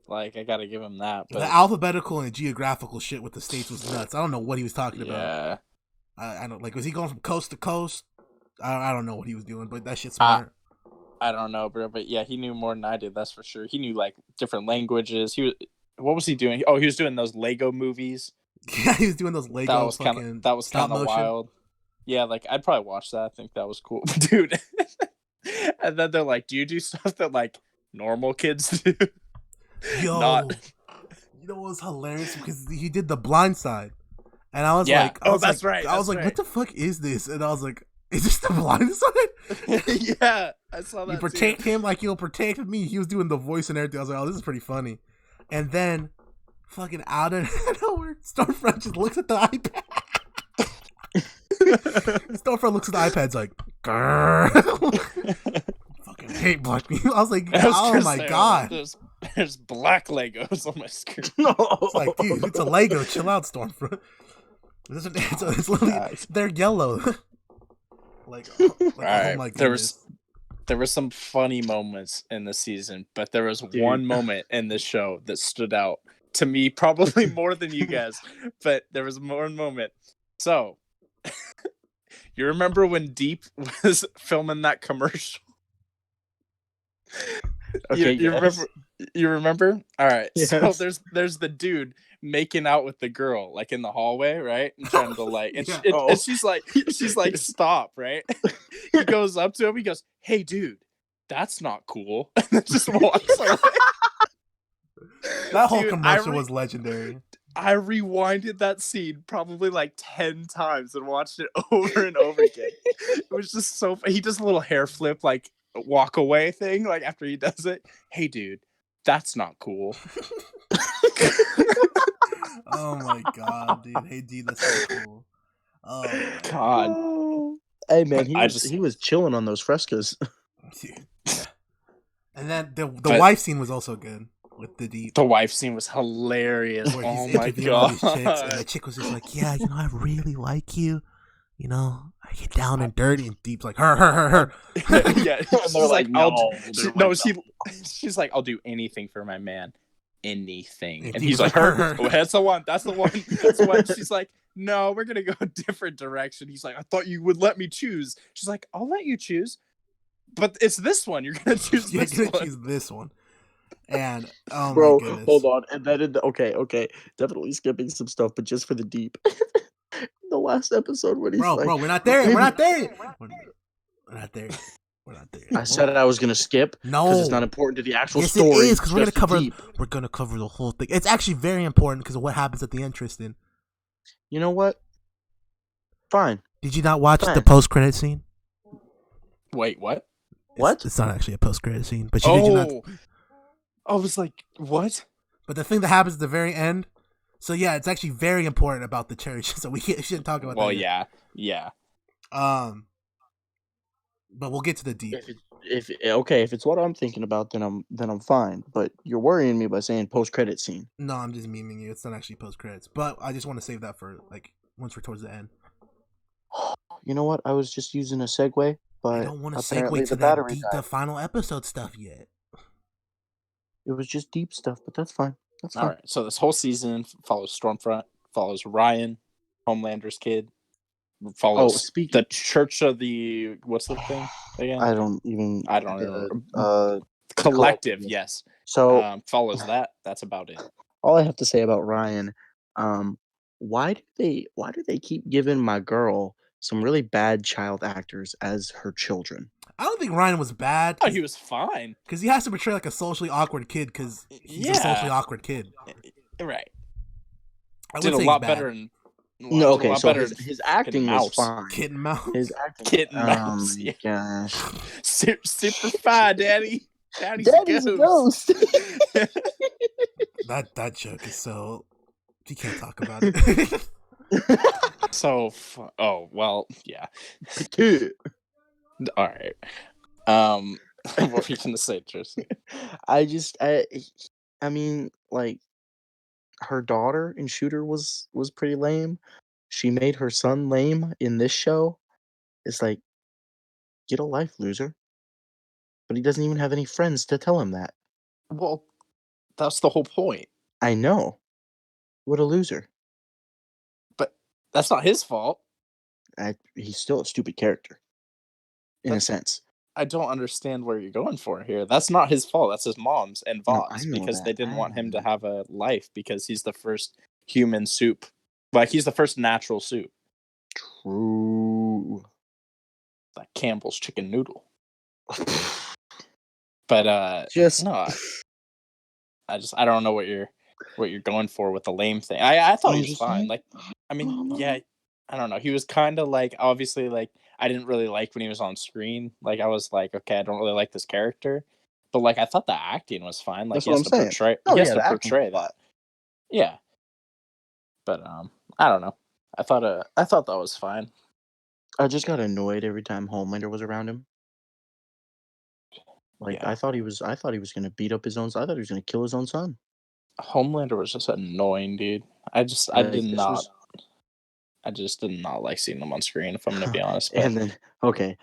Like, I gotta give him that. But the alphabetical and geographical shit with the states was nuts. I don't know what he was talking about. yeah. I don't like. Was he going from coast to coast? I don't know what he was doing, but that shit's smart. I don't know, bro. But yeah, he knew more than I did. That's for sure. He knew like different languages. What was he doing? Oh, he was doing those Lego movies. Yeah, he was doing those Lego. That was kind of wild. Yeah, like I'd probably watch that. I think that was cool, dude. And then they're like, "Do you do stuff that like normal kids do?" Yo, you know what was hilarious because he did The Blind Side, and I was like, "Oh, that's right." I was like, "What the fuck is this?" And I was like, "Is this The Blind Side?" Yeah, I saw that. You protect him like you'll protect me. He was doing the voice and everything. I was like, "Oh, this is pretty funny." And then, fucking out of nowhere, Stormfront just looks at the iPad. Stormfront looks at the iPad's like, "Grrr." Fucking hate black people. I was like, oh my god. There's black Legos on my screen. It's like, dude, it's a Lego. Chill out, Stormfront. It's literally, they're yellow. Like all oh right. my goodness. There were some funny moments in the season, but there was one moment in the show that stood out to me, probably more than you guys. But there was one moment. So, you remember when Deep was filming that commercial? Okay, you remember? All right. Yes. So there's the dude making out with the girl like in the hallway, right? And trying to like and, and she's like stop, right? He goes up to him, he goes, "Hey dude, that's not cool." And then just walks away. That whole commercial was legendary. I rewinded that scene probably like 10 times and watched it over and over again. It was just so he does a little hair flip like walk away thing like after he does it. "Hey dude, that's not cool." Oh my god, dude. Hey dude, that's so cool. Oh God. Hey man, he was chilling on those frescoes. dude. Yeah. And then the wife scene was also good with the Deep. The wife scene was hilarious. Where oh he's my god. Chicks, and the chick was just like, "Yeah, you know, I really like you. You know, I get down and dirty." And Deep's like, her. Yeah, she's like, she's like, "I'll do anything for my man, anything." And he's like, her. Oh, that's the one. That's the one. That's the one. She's like, "No, we're gonna go a different direction." He's like, "I thought you would let me choose." She's like, "I'll let you choose, but it's this one. You're gonna choose this one." Choose this one. And bro, my goodness. Hold on. And then okay, definitely skipping some stuff, but just for the Deep. The last episode when he's bro, we're not there. We're not there. We're not there. I said I was gonna skip. No, because it's not important to the actual yes, story. It is because we're gonna cover the whole thing. It's actually very important because of what happens at the end, Tristan. You know what? Fine. Did you not watch the post-credit scene? Wait, what? It's not actually a post-credit scene, but did you not. I was like, what? But the thing that happens at the very end. So yeah, it's actually very important about the church. So we shouldn't talk about that. Well, yeah. But we'll get to the Deep. If it's what I'm thinking about, then I'm fine. But you're worrying me by saying post-credit scene. No, I'm just memeing you. It's not actually post-credits. But I just want to save that for like once we're towards the end. You know what? I was just using a segue, but I don't want to segue to the final episode stuff yet. It was just Deep stuff, but that's fine. That's fine. All right. So this whole season follows Stormfront, follows Ryan, Homelander's kid, follows the Church of the what's the thing again? I don't remember. Collective, yes. So follows that. That's about it. All I have to say about Ryan, why do they keep giving my girl some really bad child actors as her children? I don't think Ryan was bad. Oh, he was fine. Because he has to portray like a socially awkward kid because he's a socially awkward kid. Right. I did a lot better in... No, okay, so his acting was fine. Kid and Mouse. His acting... Kid and Mouse, yeah. Gosh. Super fine, Daddy. Daddy's a ghost. That joke is so... You can't talk about it. So, oh, well, yeah. All right. What were you gonna say, Tristan? I mean, like, her daughter in Shooter was pretty lame. She made her son lame in this show. It's like, get a life, loser. But he doesn't even have any friends to tell him that. Well, that's the whole point. I know. What a loser. But that's not his fault. He's still a stupid character. In a sense. I don't understand where you're going for here. That's not his fault. That's his mom's and No, I Voss know because that. they didn't want him to have a life because he's the first human soup. Like, he's the first natural soup. True. Like Campbell's chicken noodle. But Just no, I don't know what you're going for with the lame thing. I thought he was fine. Like, I mean, yeah, I don't know. He was kind of like, obviously, like, I didn't really like when he was on screen. Like, I was like, okay, I don't really like this character, but like, I thought the acting was fine. Like, That's he what has I'm to saying. portray. Oh, he has yeah, to the acting was portray that. fine. Yeah, but I don't know. I thought that was fine. I just got annoyed every time Homelander was around him. Like, Yeah. I thought he was gonna beat up his own son. I thought he was gonna kill his own son. Homelander was just annoying, dude. I just did not like seeing him on screen, if I'm gonna be honest. But And then, okay,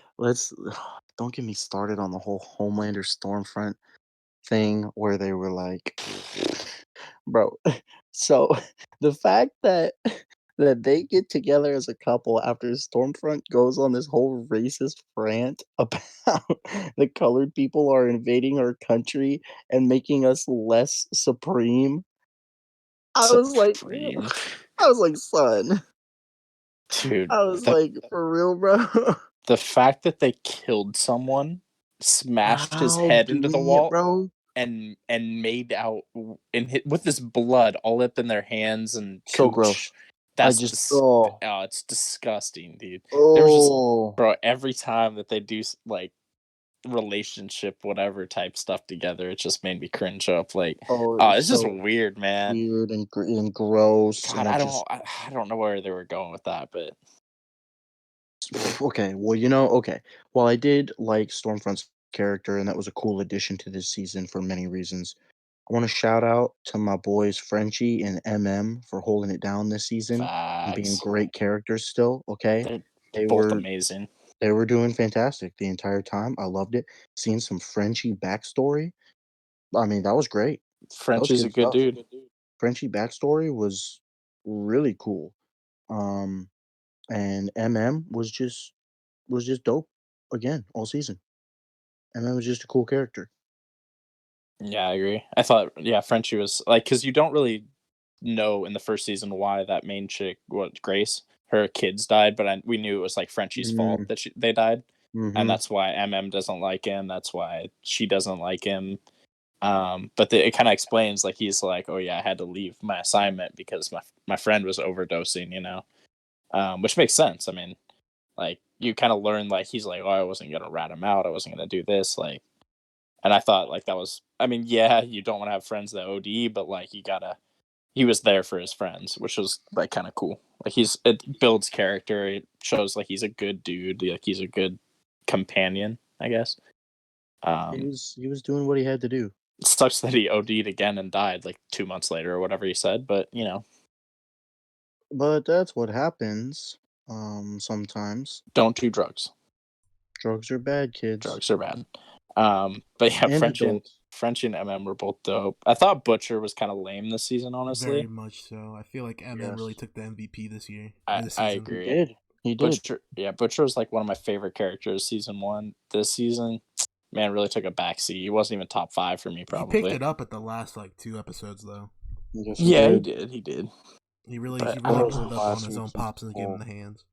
don't get me started on the whole Homelander Stormfront thing where they were like, bro. So the fact that they get together as a couple after Stormfront goes on this whole racist rant about the colored people are invading our country and making us less supreme. I was like, Supreme. son. Dude, I was like, for real, bro. the fact that they killed someone, smashed his How head into the doing it, wall, bro? and made out and hit with this blood all up in their hands and So cooch. gross. It's disgusting, dude. There was just, bro, every time that they do like relationship whatever type stuff together, it just made me cringe up. Like, it's just weird, man. Weird and gross. God, And I don't know where they were going with that, but okay, well, I did like Stormfront's character, and that was a cool addition to this season for many reasons. I want to shout out to my boys Frenchie and for holding it down this season and being facts. great characters still. Okay, They're both amazing. They were doing fantastic the entire time. I loved it. Seeing some Frenchie backstory. I mean, that was great. Frenchie's a good dude. Frenchie backstory was really cool. And was just dope again all season. Was just a cool character. Yeah, I agree. I thought, Frenchie was like, because you don't really know in the first season why that main chick, Grace, her kids died, but we knew it was like Frenchie's fault that they died, and that's why doesn't like him. That's why she doesn't like him. But it kind of explains, like, he's like, oh yeah, I had to leave my assignment because my friend was overdosing, which makes sense. I mean, like, you kind of learn, like, he's like, oh, I wasn't gonna rat him out. I wasn't gonna do this, like. And I thought, like, that was, I mean, yeah, you don't want to have friends that OD, but like, he was there for his friends, which was like kind of cool. Like, it builds character. It shows like he's a good dude. Like, he's a good companion, I guess. He was doing what he had to do. It sucks that he OD'd again and died like 2 months later or whatever he said, but But that's what happens. Sometimes. Don't do drugs. Drugs are bad, kids. Drugs are bad. But yeah, Frenchie and were both dope. I thought Butcher was kind of lame this season, honestly. Very much so. I feel like really took the MVP this year. I agree. He did. Butcher was like one of my favorite characters season 1. This season, man, really took a backseat. He wasn't even top 5 for me, probably. He picked it up at the last like 2 episodes though. Yes, he did. He really blew it up on his own pops and gave him the hands.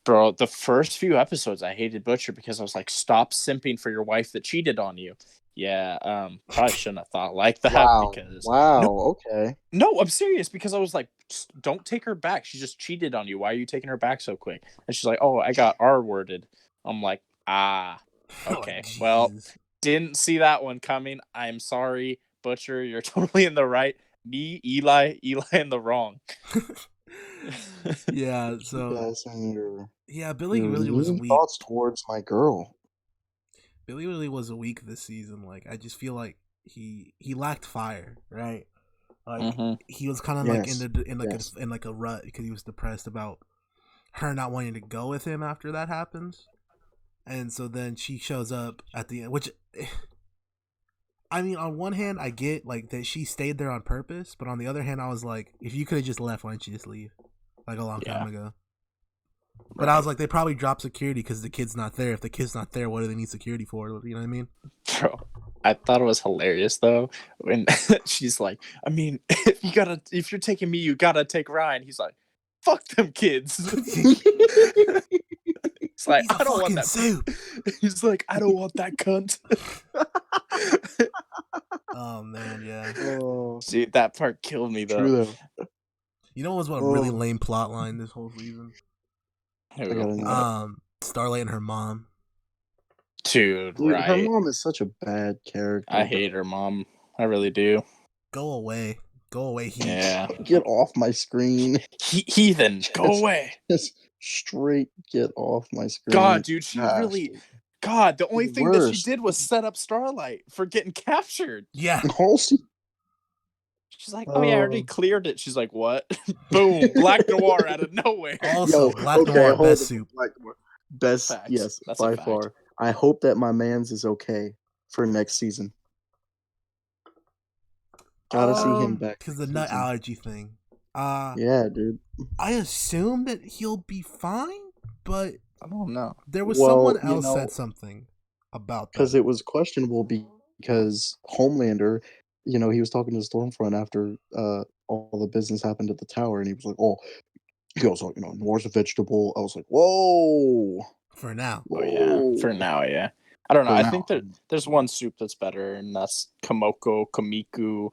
Bro, the first few episodes I hated Butcher because I was like, stop simping for your wife that cheated on you. Yeah, probably shouldn't have thought like that. Okay. No, I'm serious, because I was like, don't take her back. She just cheated on you. Why are you taking her back so quick? And she's like, oh, I got R-worded. I'm like, okay. Well, didn't see that one coming. I'm sorry, Butcher. You're totally in the right. Me, Eli in the wrong. Yeah, You so guys and Billy your really was mean weak. thoughts towards my girl. Billy really was weak this season. Like I just feel like he lacked fire, right? Like he was kind of like Yes. in like a rut because he was depressed about her not wanting to go with him after that happens. And so then she shows up at the end, which I mean, on one hand, I get like that she stayed there on purpose, but on the other hand, I was like, if you could have just left, why didn't you just leave? Like a long time ago. But I was like, they probably dropped security because the kid's not there. If the kid's not there, what do they need security for? You know what I mean? Bro, I thought it was hilarious though when she's like, I mean, if you're taking me, you gotta take Ryan. He's like, fuck them kids. It's like, He's a I don't want fucking that. soup. He's like, I don't want that cunt. Oh man, yeah. Oh, See, that part killed me though. true though. You know what was a really lame plot line this whole season? I gotta know. Starlight and her mom. Dude, Dude, right. her mom is such a bad character. I hate her mom. I really do. Go away. Go away, Heath. Yeah. Get off my screen. Heathen, go away. Just straight get off my screen. God, dude, she really... God, the only thing that she did was set up Starlight for getting captured. Yeah. She's like, oh yeah, I already cleared it. She's like, what? Boom, Black Noir out of nowhere. Also, Black Noir, best soup. Black Noir. Best, Facts. yes, That's by far. I hope that my man's is okay for next season. Gotta see him back. Because the nut allergy thing. Yeah, dude. I assume that he'll be fine, but I don't know. There was someone else said something about that. Because it was questionable because Homelander, he was talking to Stormfront after all the business happened at the tower, and he was like, "Oh," he goes, "Oh, Noir's a vegetable." I was like, "Whoa!" For now. Oh yeah. For now, yeah. I don't know. I think that there's one soup that's better, and that's Kamoko, Kamiku,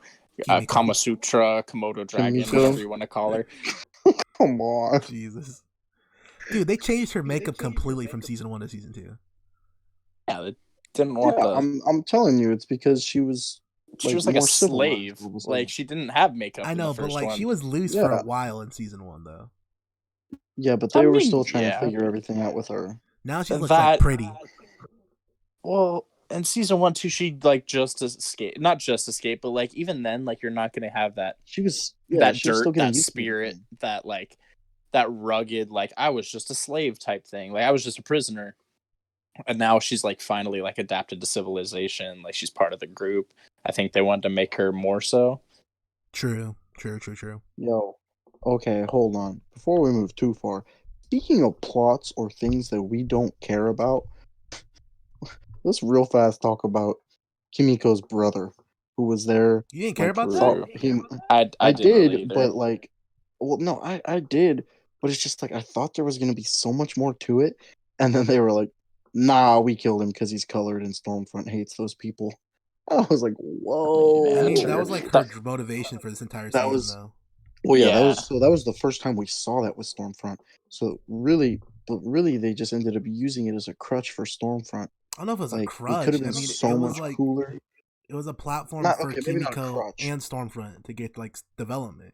Kama Sutra, Komodo Dragon, whatever you want to call her. Come on, Jesus, dude! They changed her makeup completely from season 1 to season 2. Yeah, they didn't want the. I'm telling you, it's because she was. She was like a slave. Like she didn't have makeup. I know, but like she was loose for a while in season 1, though. Yeah, but they were still trying to figure everything out with her. Now she looks like pretty. Well, in season 1 too, she like just escaped. Not just escaped, but like even then, like you're not gonna have that. She was that dirt, that spirit, that like that rugged. Like I was just a slave type thing. Like I was just a prisoner. And now she's like finally like adapted to civilization. Like she's part of the group. I think they wanted to make her more so. True. Yo, okay, hold on. Before we move too far, speaking of plots or things that we don't care about, let's real fast talk about Kimiko's brother, who was there. You didn't care about that? I did, really but like, well, no, I did, but it's just like I thought there was gonna be so much more to it, and then they were like, "Nah, we killed him because he's colored and Stormfront hates those people." I was like, "Whoa!" I mean, that was like her motivation for this entire season, though. Well, yeah, that was the first time we saw that with Stormfront. So really, they just ended up using it as a crutch for Stormfront. I don't know if it was a crutch. It could have been so much cooler. It was a platform for Kimiko and Stormfront to get like development.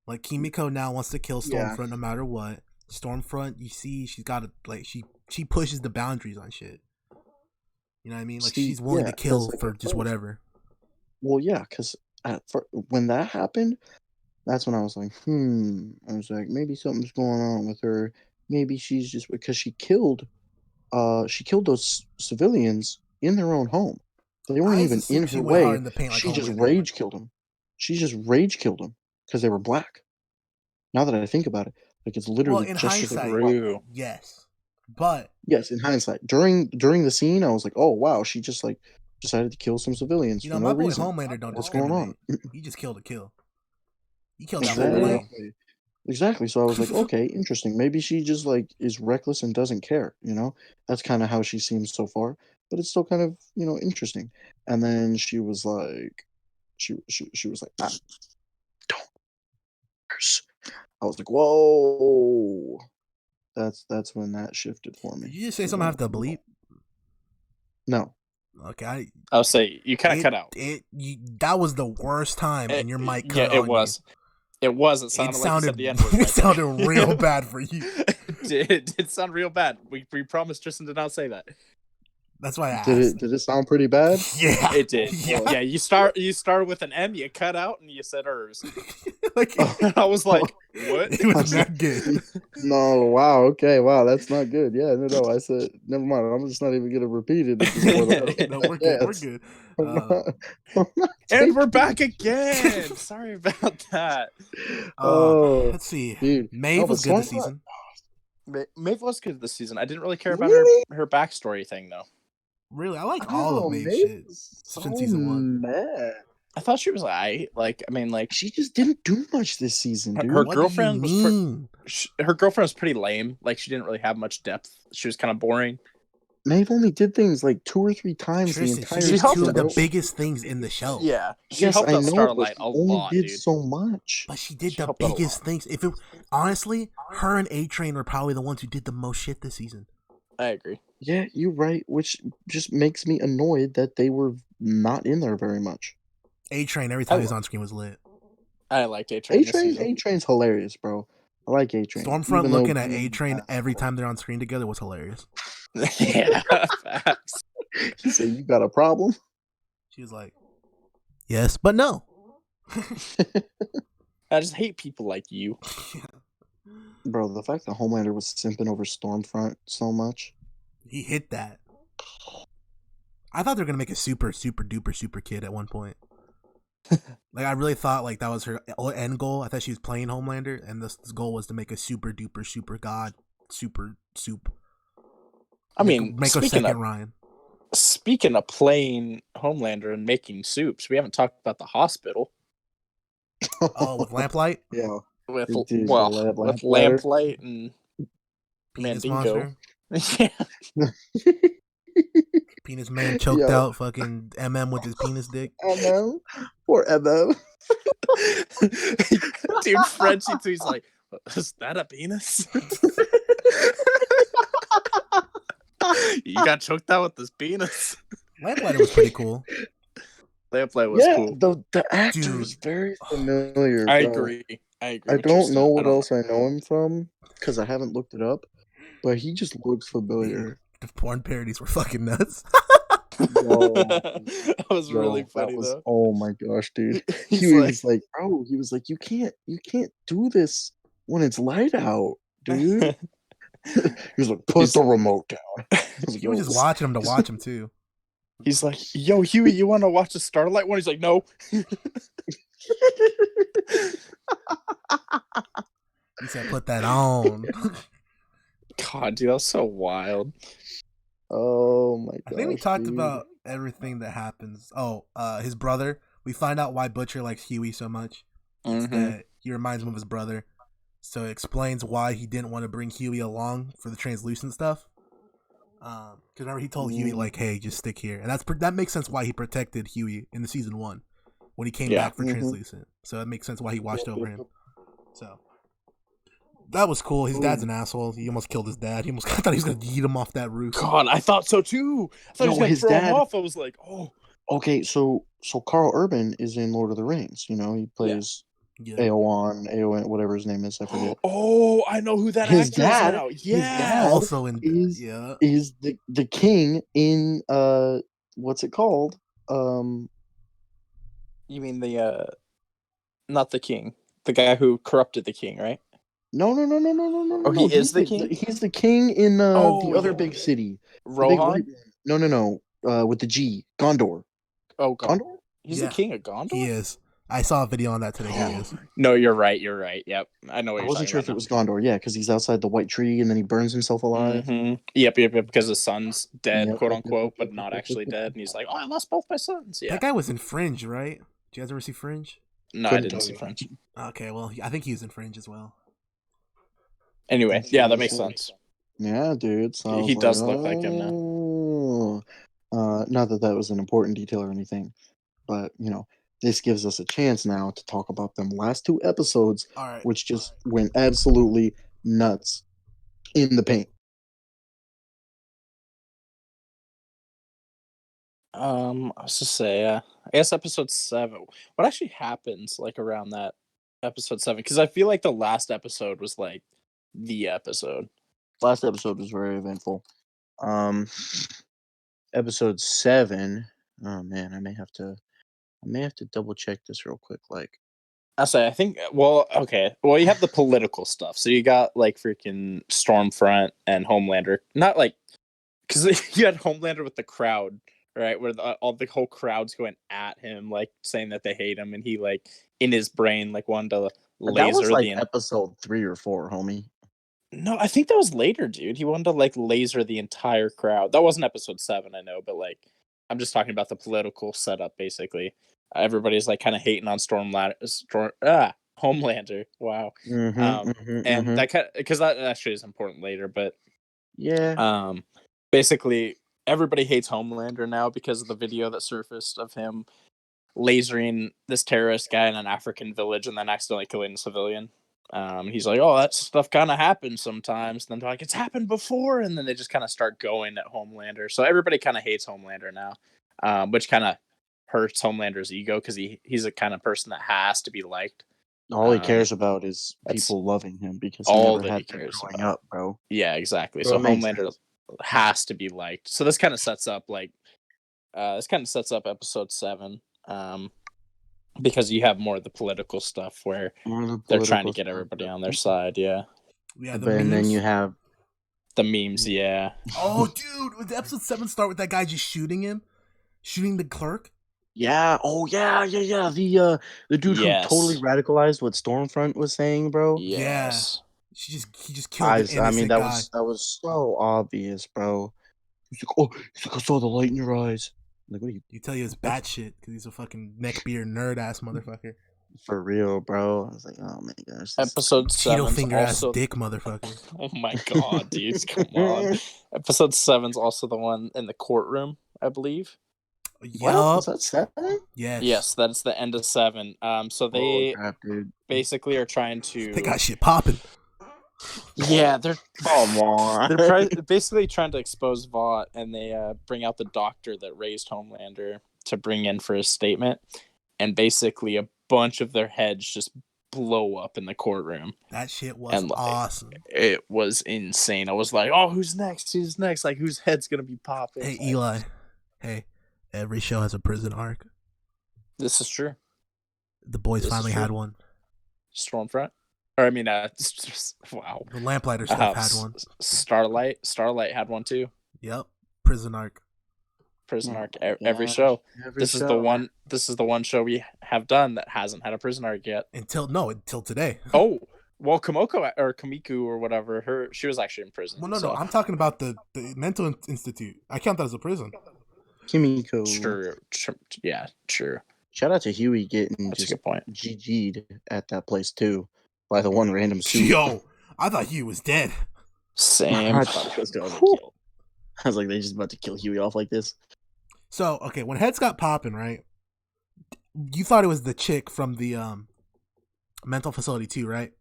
Like Kimiko now wants to kill Stormfront no matter what. Stormfront, you see, she's got to like she pushes the boundaries on shit. You know what I mean? Like she's willing to kill for just whatever. Well, yeah, because when that happened, that's when I was like, I was like, maybe something's going on with her. Maybe she's just because she killed those civilians in their own home. They weren't even in her way. She just rage killed them. She just rage killed them because they were black. Now that I think about it, like it's literally in just hindsight, yes. But yes, in hindsight, during the scene, I was like, "Oh wow, she just like decided to kill some civilians for no reason." Homelander don't What's going on? He just killed a kill. He killed that whole plane. Exactly. So I was like, okay, interesting. Maybe she just like is reckless and doesn't care. That's kind of how she seems so far. But it's still kind of interesting. And then she was like, she was like, don't. I was like, whoa. That's when that shifted for me. Did you just say something I have to bleep? No. Okay, I'll say you kind of cut out. That was the worst time, and your mic cut. Yeah, it was. It was. It It sounded like you said sounded the N-word. it Right sounded there. real bad for you. It did sound real bad. We promised Tristan to not say that. That's why I asked. Did it sound pretty bad? Yeah, It did. Yeah. Yeah, you started with an M, you cut out, and you said hers. Like I was like, what? it was not good. No, wow, okay, wow, that's not good. Yeah, no, I said, never mind. I'm just not even gonna repeat it at this point. No, we're good. We're good. I'm not And we're taking- back again. Sorry about that. Oh, Let's see. dude. Maeve No, was but good this Stormfront- season. Maeve was good this season. I didn't really care about Really? her backstory thing though. Really, I like I don't all know, of Maeve's Maeve shit was since so season 1. mad. I thought she was alright. She just didn't do much this season, dude. Her What girlfriend do was you mean? her girlfriend was pretty lame. Like she didn't really have much depth. She was kind of boring. Maeve only did things like 2 or 3 times Tristan, the she entire did helped two season. of the us. biggest things in the show. Yeah, she Yes, helped I out know, Starlight but a she only lot, did dude. so much. But she did She the helped out a biggest lot. things. If it honestly, her and A-Train were probably the ones who did the most shit this season. I agree. Yeah, you're right, which just makes me annoyed that they were not in there very much. A-Train every time he was on screen was lit. I liked A-Train this season. A-Train's hilarious, bro. I like A-Train. Stormfront even though looking at he- A-Train every time they're on screen together was hilarious. Yeah, facts. He said, "You got a problem?" She was like, "Yes, but no." I just hate people like you. Bro, the fact that Homelander was simping over Stormfront so much. He hit that. I thought they were gonna make a super duper kid at one point. Like I really thought like that was her end goal. I thought she was playing Homelander, and this goal was to make a super duper super god super soup. I mean, make a second Ryan. Speaking of playing Homelander and making soups, we haven't talked about the hospital. Oh, with Lamplight? Yeah. With Dude, with Lamplight and Penis Mandingo. monster. Yeah. Penis man choked out fucking MM with his penis dick. MM? Poor MM. Dude, Frenchie too, he's like, is that a penis? You got choked out with this penis. Lamplighter was pretty cool. Lamplight was cool. The actor is very familiar. I bro. agree. I don't know what else I know him from because I haven't looked it up, but he just looks familiar. The porn parodies were fucking nuts. That was really funny though. Oh my gosh, dude. He's He was like, you can't do this when it's light out, dude. He was like, put the remote down. You were just watching him to watch him too. He's like, yo, Huey, you want to watch the Starlight one? He's like, no. He said, put that on. God, dude, that was so wild. Oh my god. I think we talked about everything that happens. Oh, his brother. We find out why Butcher likes Huey so much. It's that he reminds him of his brother. So it explains why he didn't want to bring Huey along for the translucent stuff. Because remember he told Huey like, "Hey, just stick here," and that makes sense why he protected Huey in the season 1 when he came back for translucent. So it makes sense why he watched over him. So that was cool. His dad's an asshole. He almost killed his dad. I thought he was gonna yeet him off that roof. God, I thought so too. I thought he was gonna throw him off. I was like, oh. Okay, so Carl Urban is in Lord of the Rings. You know, he plays Aowen, whatever his name is. I forget. Oh, I know who that his actor dad, is now. Yeah, his dad also in is the king in what's it called? You mean the not the king, the guy who corrupted the king, right? No. Oh, he is the king. He's the king in the other big city. Rohan? No. With the G, Gondor. Oh, Gondor. He's the king of Gondor. He is. I saw a video on that today. He is. No, you're right. Yep, I know what you're saying. I wasn't sure if it was Gondor. Yeah, because he's outside the white tree and then he burns himself alive. Yep. Because his son's dead, quote unquote, but not actually dead. And he's like, "Oh, I lost both my sons." Yeah. That guy was in Fringe, right? Did you guys ever see Fringe? No, I didn't see Fringe. Okay, well, I think he was in Fringe as well. Anyway, yeah, that makes sense. Yeah, dude. So he does look like him now. Not that was an important detail or anything, but this gives us a chance now to talk about them last 2 episodes, which just went absolutely nuts in the paint. I was to say, I guess episode 7. What actually happens like around that episode 7, because I feel like the last episode was like the episode. Last episode was very eventful. Episode 7. Oh man, I may have to double check this real quick. Like, I think. Well, okay. Well, you have the political stuff, so you got like freaking Stormfront and Homelander. Not like because you had Homelander with the crowd, right? Where all the whole crowd's going at him, like saying that they hate him, and he like in his brain like wanted to laser that was like the. episode 3 or 4, homie. No, I think that was later, dude. He wanted to like laser the entire crowd. That wasn't episode 7, I know, but like I'm just talking about the political setup. Basically, everybody's like kind of hating on Homelander. Wow, that kind because that actually is important later. But yeah, basically everybody hates Homelander now because of the video that surfaced of him lasering this terrorist guy in an African village and then accidentally killing a civilian. He's like, oh, that stuff kind of happens sometimes. And then they're like, it's happened before. And then they just kind of start going at Homelander. So everybody kind of hates Homelander now, which kind of hurts Homelander's ego because he's a kind of person that has to be liked. All he cares about is people loving him because he all never that had he cares growing about. up, bro. Yeah, exactly. Bro, so Homelander has to be liked. So this kind of sets up like episode 7. Because you have more of the political stuff where they're trying to get everybody on their side, yeah. Yeah, and then you have the memes, yeah. Oh, dude, would episode 7 start with that guy just shooting the clerk? Yeah. Oh, yeah. The dude who totally radicalized what Stormfront was saying, bro. Yes. Yeah. He just killed an innocent guy. That was so obvious, bro. He's like, I saw the light in your eyes. Like, what are you tell you it's batshit because he's a fucking neckbeard nerd ass motherfucker. For real, bro. I was like, oh my gosh. Episode 7 Cheeto finger also... ass dick motherfucker. Oh my god, dude, come on. Episode 7's also the one in the courtroom, I believe. What? Is that 7? Yes, that's the end of 7. So they basically are trying to. They got shit popping. Yeah, they're basically trying to expose Vought, and they bring out the doctor that raised Homelander to bring in for his statement, and basically a bunch of their heads just blow up in the courtroom. That shit was awesome. It was insane. I was like, oh, who's next? Who's next? Like, whose head's gonna be popping? Hey, Eli. Hey, every show has a prison arc. This is true. The Boys finally had one. Stormfront? Or, I mean, wow. The Lamplighter stuff had one. Starlight had one too. Yep. Prison arc. Every show. This is the one show we have done that hasn't had a prison arc yet. Until today. Oh, well, Kamiku or whatever, she was actually in prison. Well, no, I'm talking about the mental institute. I count that as a prison. Kimiko. True. Shout out to Huey getting That's a good point. GG'd at that place too by the one random suit. Yo, I thought Huey was dead. Same. I thought he was going to kill. I was like, they just about to kill Huey off like this. So, okay, when heads got popping, right? You thought it was the chick from the mental facility too, right?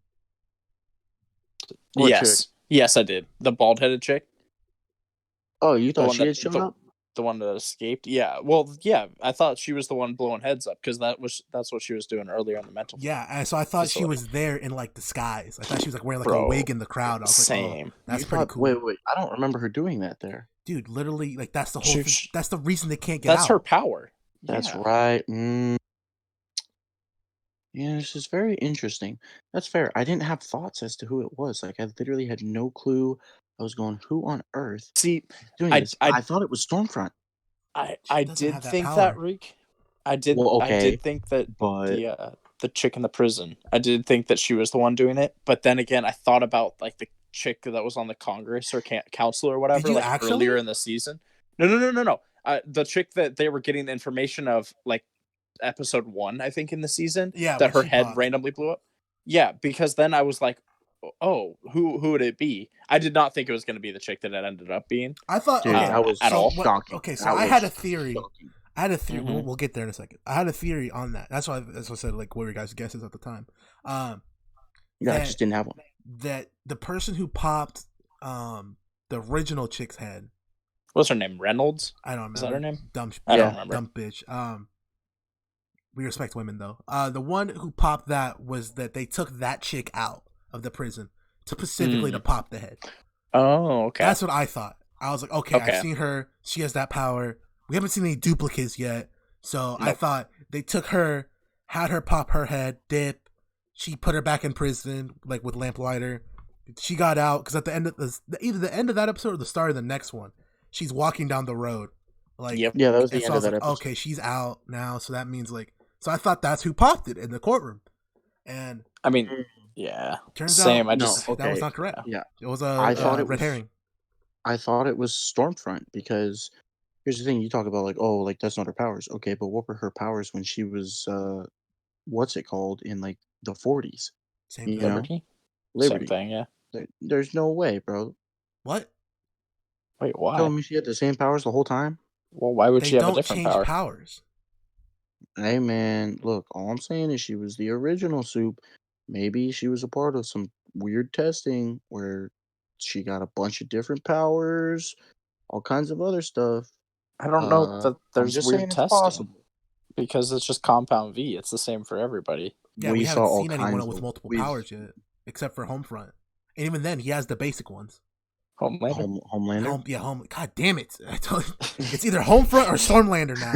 Yes, I did. The bald-headed chick. Oh, you thought she had shown up? The one that escaped? Yeah. Well, yeah. I thought she was the one blowing heads up because that's what she was doing earlier in the mental. Yeah, so I thought she was there in like disguise. I thought she was like wearing like a wig in the crowd. I was like, oh, that's pretty cool. Wait. I don't remember her doing that there. Dude, literally, like that's the whole. That's the reason they can't get out. That's her power. That's right. Yeah, this is very interesting. That's fair. I didn't have thoughts as to who it was. Like, I literally had no clue. I was going, who on earth? See, doing this? I thought it was Stormfront. I did think that, Reek. I did. Well, okay, I did think that, but the chick in the prison. I did think that she was the one doing it. But then again, I thought about like the chick that was on the Congress or council or whatever, like earlier in the season. No. The chick that they were getting the information of, like episode 1, I think, in the season. Yeah, that her head randomly blew up. Yeah, because then I was like, oh, who would it be? I did not think it was going to be the chick that it ended up being. I thought that was shocking. Okay, so I had a theory. Mm-hmm. We'll get there in a second. I had a theory on that. That's why I said like what were your guys' guesses at the time. I just didn't have one. That the person who popped the original chick's head. What's her name? Reynolds? I don't remember. Is that her name? I don't remember. Dumb bitch. We respect women though. The one who popped that was that they took that chick out of the prison specifically to pop the head. Oh, okay. That's what I thought. I was like, okay, I've seen her. She has that power. We haven't seen any duplicates yet. So I thought they took her, had her pop her head, dip. She put her back in prison, like with lamplighter. She got out because at the end of either the end of that episode or the start of the next one, she's walking down the road. Like, yeah, that was the end of that episode. Okay, she's out now, so that means like, so I thought that's who popped it in the courtroom, and I mean, yeah, turns same. out that was not correct. Yeah, it was a red herring. I thought it was Stormfront because here's the thing: you talk about like, oh, like that's not her powers. Okay, but what were her powers when she was what's it called in like the 40s? Same you thing. know? Liberty. Same thing. Yeah. There's no way, bro. What? Wait, why? Telling me she had the same powers the whole time? Well, why would she have a different power? Powers. Hey man, look, all I'm saying is she was the original Soup. Maybe she was a part of some weird testing where she got a bunch of different powers, all kinds of other stuff. I don't know that there's weird testing because it's just Compound V. It's the same for everybody. Yeah, we haven't seen anyone with multiple powers yet, except for Homefront, and even then, he has the basic ones. Homelander. God damn it! I told you, it's either Homefront or Stormlander now.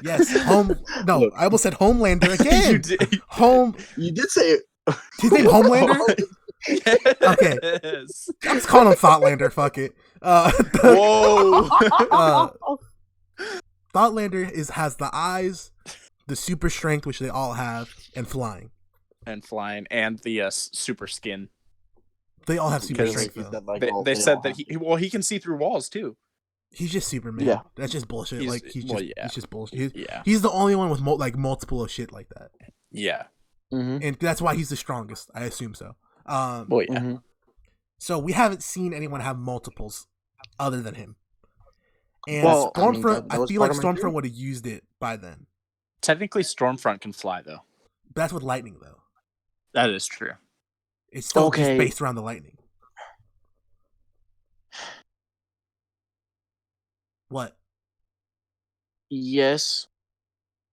Yes, No, look. I almost said Homelander again. You did say it. His name Homelander. Yes. Okay, I'm just calling him Thoughtlander. Fuck it. Whoa. Thoughtlander has the eyes, the super strength, which they all have, and flying, and the super skin. They all have super strength. Though. They said that he can see through walls too. He's just Superman. Yeah, that's just bullshit. He's just bullshit. Yeah, he's the only one with multiple of shit like that. Yeah, and that's why he's the strongest. I assume so. Yeah. So we haven't seen anyone have multiples other than him. And Stormfront, I feel like Stormfront would have used it by then. Technically, Stormfront can fly though. That's with lightning though. That is true. It's still just based around the lightning. What? Yes.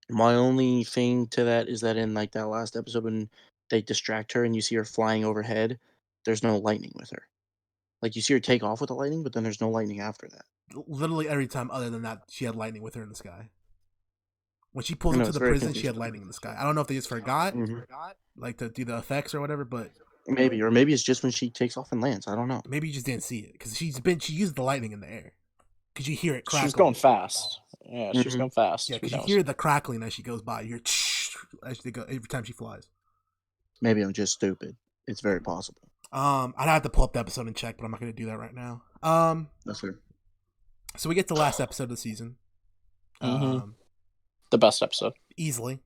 My only thing to that is that in like that last episode when they distract her and you see her flying overhead, there's no lightning with her. Like you see her take off with the lightning, but then there's no lightning after that. Literally every time other than that, she had lightning with her in the sky. When she pulls into the prison, she had lightning in the sky. I don't know if they just forgot, like to do the effects or whatever, but maybe it's just when she takes off and lands. I don't know. Maybe you just didn't see it because she used the lightning in the air. Because you hear it crackling. She's going fast. Yeah, she's going fast. Yeah, because you hear the crackling as she goes by. You hear every time she flies. Maybe I'm just stupid. It's very possible. I'd have to pull up the episode and check, but I'm not going to do that right now. That's fair. So we get the last episode of the season. The best episode. Easily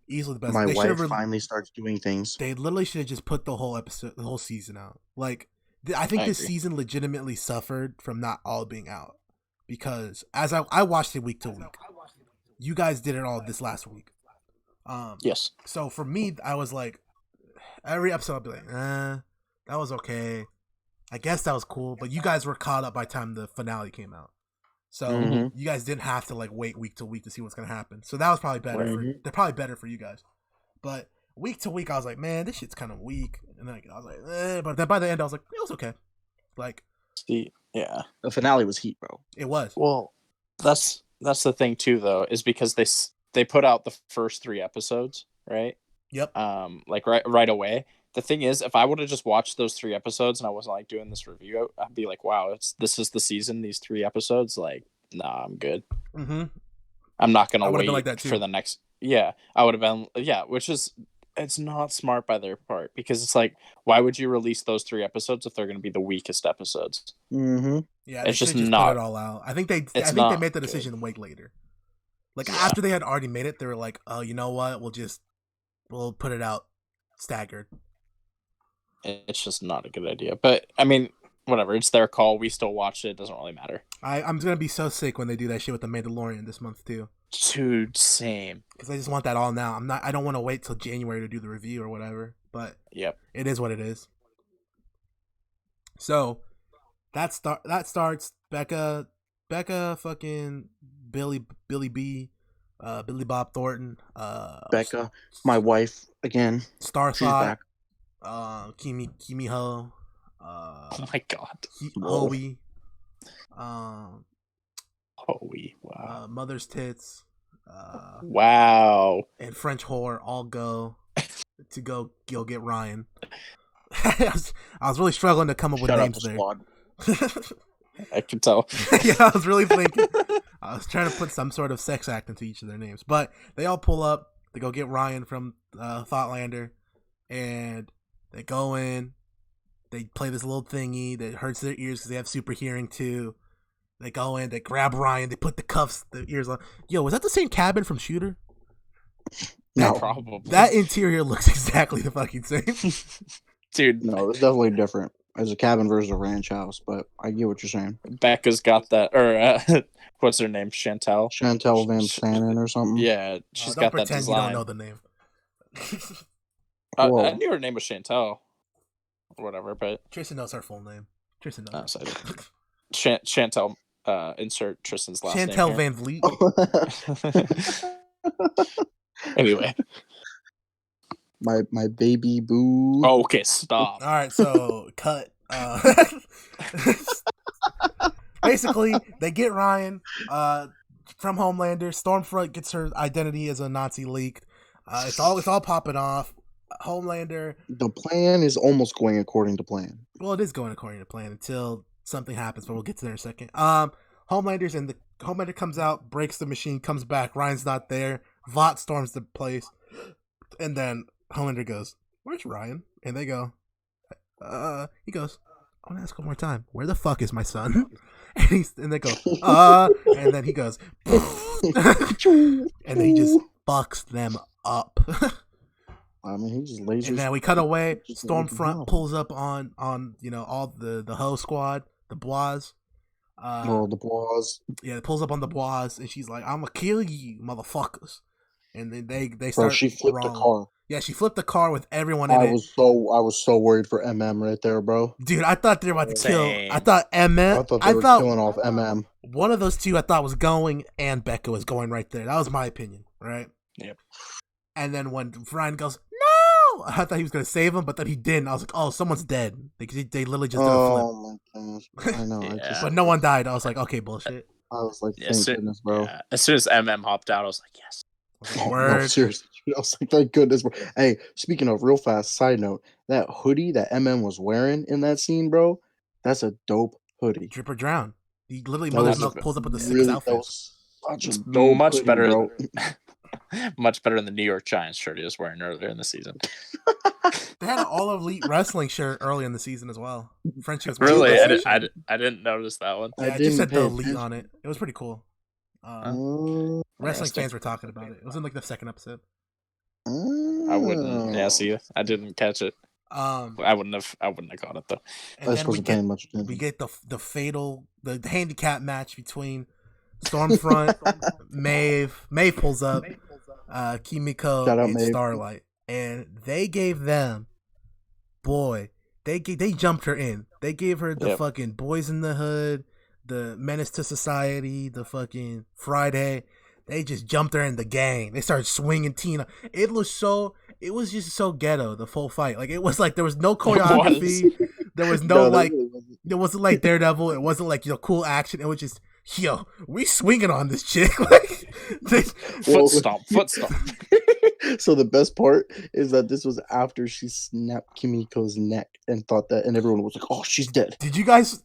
the best. My wife finally starts doing things. They literally should have just put the whole season out. Like, I think this season legitimately suffered from not all being out. Because as I watched it week to week, you guys did it all this last week. Yes. So for me, I was like, every episode I'd be like, that was okay. I guess that was cool. But you guys were caught up by the time the finale came out. So you guys didn't have to like wait week to week to see what's gonna happen. So that was probably better. They're probably better for you guys. But week to week, I was like, man, this shit's kind of weak. And then I was like, but then by the end, I was like, it was okay. Like, yeah, the finale was heat, bro. It was. Well, that's the thing too, though, is because they put out the first 3 episodes, right? Yep. Like right away. The thing is, if I would have just watched those 3 episodes and I wasn't like doing this review, I'd be like, wow, this is the season. These 3 episodes, like, nah, I'm good. I'm not gonna wait like for the next. Yeah, I would have been. Yeah, which is. It's not smart by their part because it's like, why would you release those 3 episodes if they're going to be the weakest episodes? Yeah, it's just not. Put it all out. I think they made the decision way later. Like after they had already made it, they were like, oh, you know what? We'll put it out staggered. It's just not a good idea. But I mean, whatever. It's their call. We still watch it. It doesn't really matter. I'm gonna be so sick when they do that shit with the Mandalorian this month too. Dude, same. Because I just want that all now. I don't want to wait till January to do the review or whatever. But it is what it is. So that starts Becca fucking Billy B, Billy Bob Thornton, Becca, my wife again. Star She's Thought, back. Kimi Ho, Oh my god. Hoey, Hoey. Wow. Mother's Tits, Wow. and French Whore all go to go get Ryan. I was really struggling to come up with Shout out names to there. Squad. I can tell. Yeah, I was really thinking. I was trying to put some sort of sex act into each of their names. But they all pull up. They go get Ryan from Thoughtlander. And they go in. They play this little thingy that hurts their ears because they have super hearing too. They go in. They grab Ryan. They put the cuffs, the ears on. Yo, was that the same cabin from Shooter? No, Probably. That interior looks exactly the fucking same. Dude, no, it's definitely different. It's a cabin versus a ranch house, but I get what you're saying. Becca's got that, or what's her name? Shantel VanSanten or something. Yeah, she's don't got that pretend design. you don't know the name. I knew her name was Chantel, or whatever, but Tristan knows her full name. Tristan knows. so Chantel. Insert Tristan's last Shantel name. Van Vliet. Anyway. My baby boo. Oh, okay, stop. All right, so cut. Basically, they get Ryan from Homelander. Stormfront gets her identity as a Nazi leaked. It's all popping off. Homelander. The plan is almost going according to plan. Well, it is going according to plan until something happens, but we'll get to there in a second. Homelander comes out, breaks the machine, comes back. Ryan's not there. Vought storms the place, and then Homelander goes, "Where's Ryan?" And they go, he goes, "I want to ask one more time. Where the fuck is my son?" And they go, and then he goes, and then he just fucks them up. I mean, he just lasers. And then we cut away. Stormfront pulls up on all the Ho squad, the Bois. The Bois. Yeah, it pulls up on the Bois, and she's like, "I'm gonna kill you, motherfuckers." And then they Bro, start. she flipped the car. Yeah, she flipped the car with everyone in it. I was so worried for right there, bro. Dude, I thought they were about to kill. I thought I thought they were killing off One of those two I thought was going, and Becca was going right there. That was my opinion, right? Yep. And then when Ryan goes, "No!" I thought he was gonna save him, but then he didn't. I was like, "Oh, someone's dead." They literally just did a flip. Oh my gosh, I know. Yeah. But no one died. I was like, "Okay, bullshit." I was like, thank goodness, bro. Yeah. As soon as hopped out, I was like, yes. No, seriously. I was like, thank goodness, bro. Hey, speaking of, real fast side note, that hoodie that was wearing in that scene, bro, that's a dope hoodie. Drip or drown. He literally That pulls up with the really, six outfits. that was such a dope Much hoodie, better, bro. much better than the New York Giants shirt he was wearing earlier in the season. They had an all elite wrestling shirt early in the season as well. Frenchie was Really, wearing I didn't notice that one. Yeah, it just said the elite on it. It was pretty cool. Wrestling fans were talking about it. It was in like the second episode. I wouldn't. Yeah, see, I didn't catch it. I wouldn't have caught it though. And then we get the handicap match between Stormfront, Maeve. Maeve pulls up, Kimiko, and Maeve. Starlight, and they gave them, they jumped her in. They gave her the fucking Boys in the Hood, the Menace to Society, the fucking Friday. They just jumped her in the gang. They started swinging Tina. It was just so ghetto, the full fight. Like, it was like there was no choreography. There was no it wasn't like Daredevil. It wasn't like, cool action. It was just, we swinging on this chick. Like, foot stomp. So the best part is that this was after she snapped Kimiko's neck and and everyone was like, "Oh, she's dead." Did you guys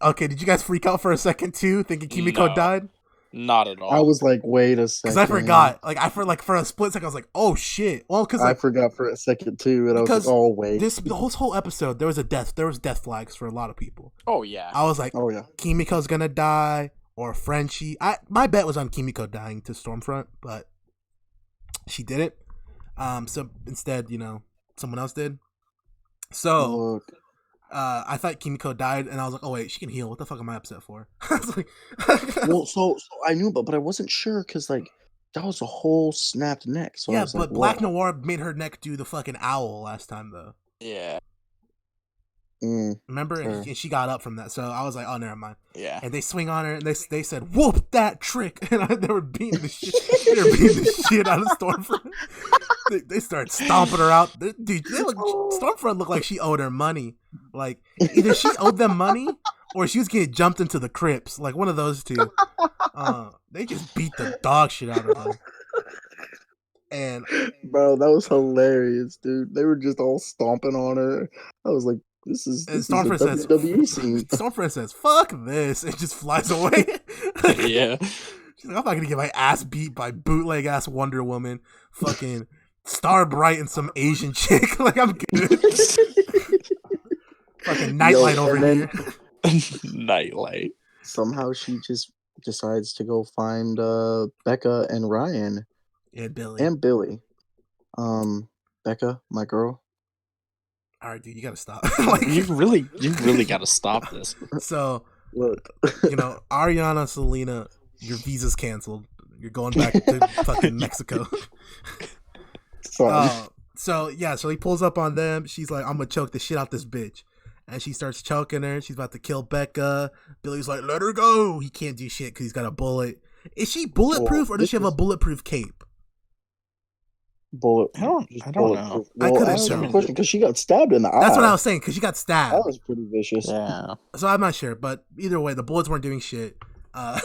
freak out for a second too, thinking Kimiko died? Not at all. I was like, wait a second. Because I forgot. For a split second, I was like, oh shit. Well, because I forgot for a second too, and I was like, oh wait. The whole episode, there was death flags for a lot of people. Oh yeah. I was like, oh yeah, Kimiko's gonna die or Frenchie. My bet was on Kimiko dying to Stormfront, but she didn't. So instead, someone else did. So. Look. I thought Kimiko died, and I was like, "Oh wait, she can heal. What the fuck am I upset for?" I was like, well, so I knew, but I wasn't sure because that was a whole snapped neck. So yeah, I was but like, Black Noir made her neck do the fucking owl last time, though. Yeah. Remember? And she got up from that. So I was like, oh, never mind. Yeah. And they swing on her and they said, whoop that trick. And they were beating the shit. They were beating the shit out of Stormfront. They started stomping her out. Dude, Stormfront looked like she owed her money. Like, either she owed them money or she was getting jumped into the crypts. Like, one of those two. They just beat the dog shit out of them. And bro, that was hilarious, dude. They were just all stomping on her. I was like, this is a WWE scene. Stormfront says, fuck this, and just flies away. Yeah. She's like, I'm not gonna get my ass beat by bootleg ass Wonder Woman, fucking Star Bright and some Asian chick. Like, I'm good. Fucking Nightlight over here. Nightlight. Somehow she just decides to go find Becca and Ryan. And Billy. And Billy. Becca, my girl. All right, dude, you gotta stop. Like, you really gotta stop this. So, look, Ariana, Selena, your visa's canceled. You're going back to fucking Mexico. So he pulls up on them. She's like, I'm gonna choke the shit out this bitch. And she starts choking her. She's about to kill Becca. Billy's like, let her go. He can't do shit because he's got a bullet. Is she bulletproof or does she have a bulletproof cape? I don't know. Well, I could ask you a question because she got stabbed in the eye. That's what I was saying, because she got stabbed. That was pretty vicious. Yeah. So I'm not sure, but either way, the bullets weren't doing shit. Fucking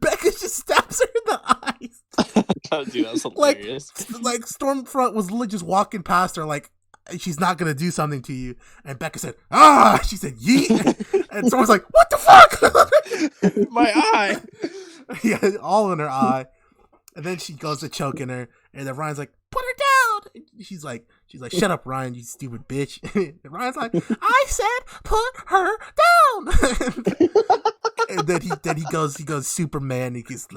Becca just stabs her in the eyes. Oh, dude, that's hilarious. Like Stormfront was literally just walking past her, like she's not gonna do something to you, and Becca said, "Ah!" She said, "Yeet," and someone's like, "What the fuck?" My eye. Yeah, all in her eye. And then she goes to choking her, and then Ryan's like, "Put her down." And she's like, "Shut up, Ryan, you stupid bitch." And Ryan's like, "I said, put her down." And then he goes Superman. He goes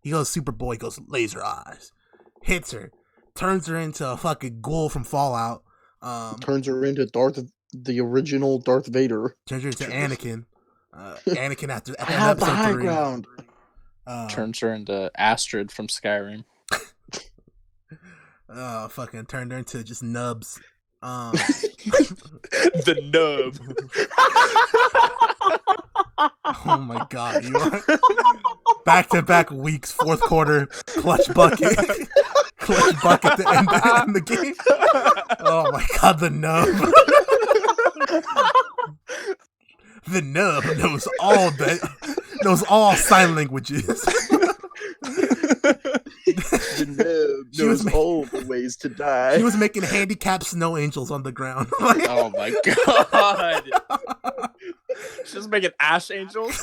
Superboy. He goes laser eyes, hits her, turns her into a fucking ghoul from Fallout. Turns her into the original Darth Vader. Turns her into Anakin. Anakin after I have the high 3. ground. Turns her into Astrid from Skyrim. Fucking turned her into just nubs. The nub. Oh my god, you are back-to-back weeks, fourth quarter clutch bucket to end the game. Oh my god, the nub. The nub knows all sign languages. The nub knows all the ways to die. She was making handicapped snow angels on the ground. Oh my god. She's just making ash angels.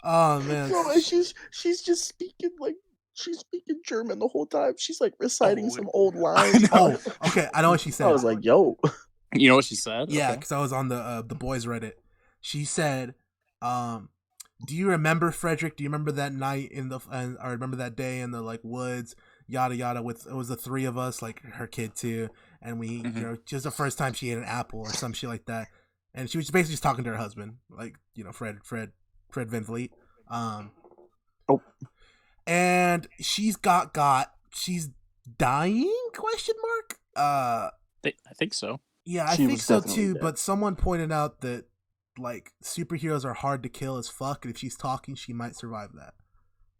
Oh man. No, she's just speaking like she's speaking German the whole time. She's like reciting some old lines. Oh, okay. I know what she said. I was like, yo. You know what she said? Yeah, because I was on the Bois Reddit. She said, "Do you remember, Frederick? Do you remember that night I remember that day in the like woods, yada yada? It was the three of us, like her kid too, and we, just the first time she ate an apple or some shit like that." And she was basically just talking to her husband, like Fred Van Vliet. And she's she's dying? Question mark. I think so. Yeah, I think so too, but someone pointed out that like superheroes are hard to kill as fuck, and if she's talking, she might survive that.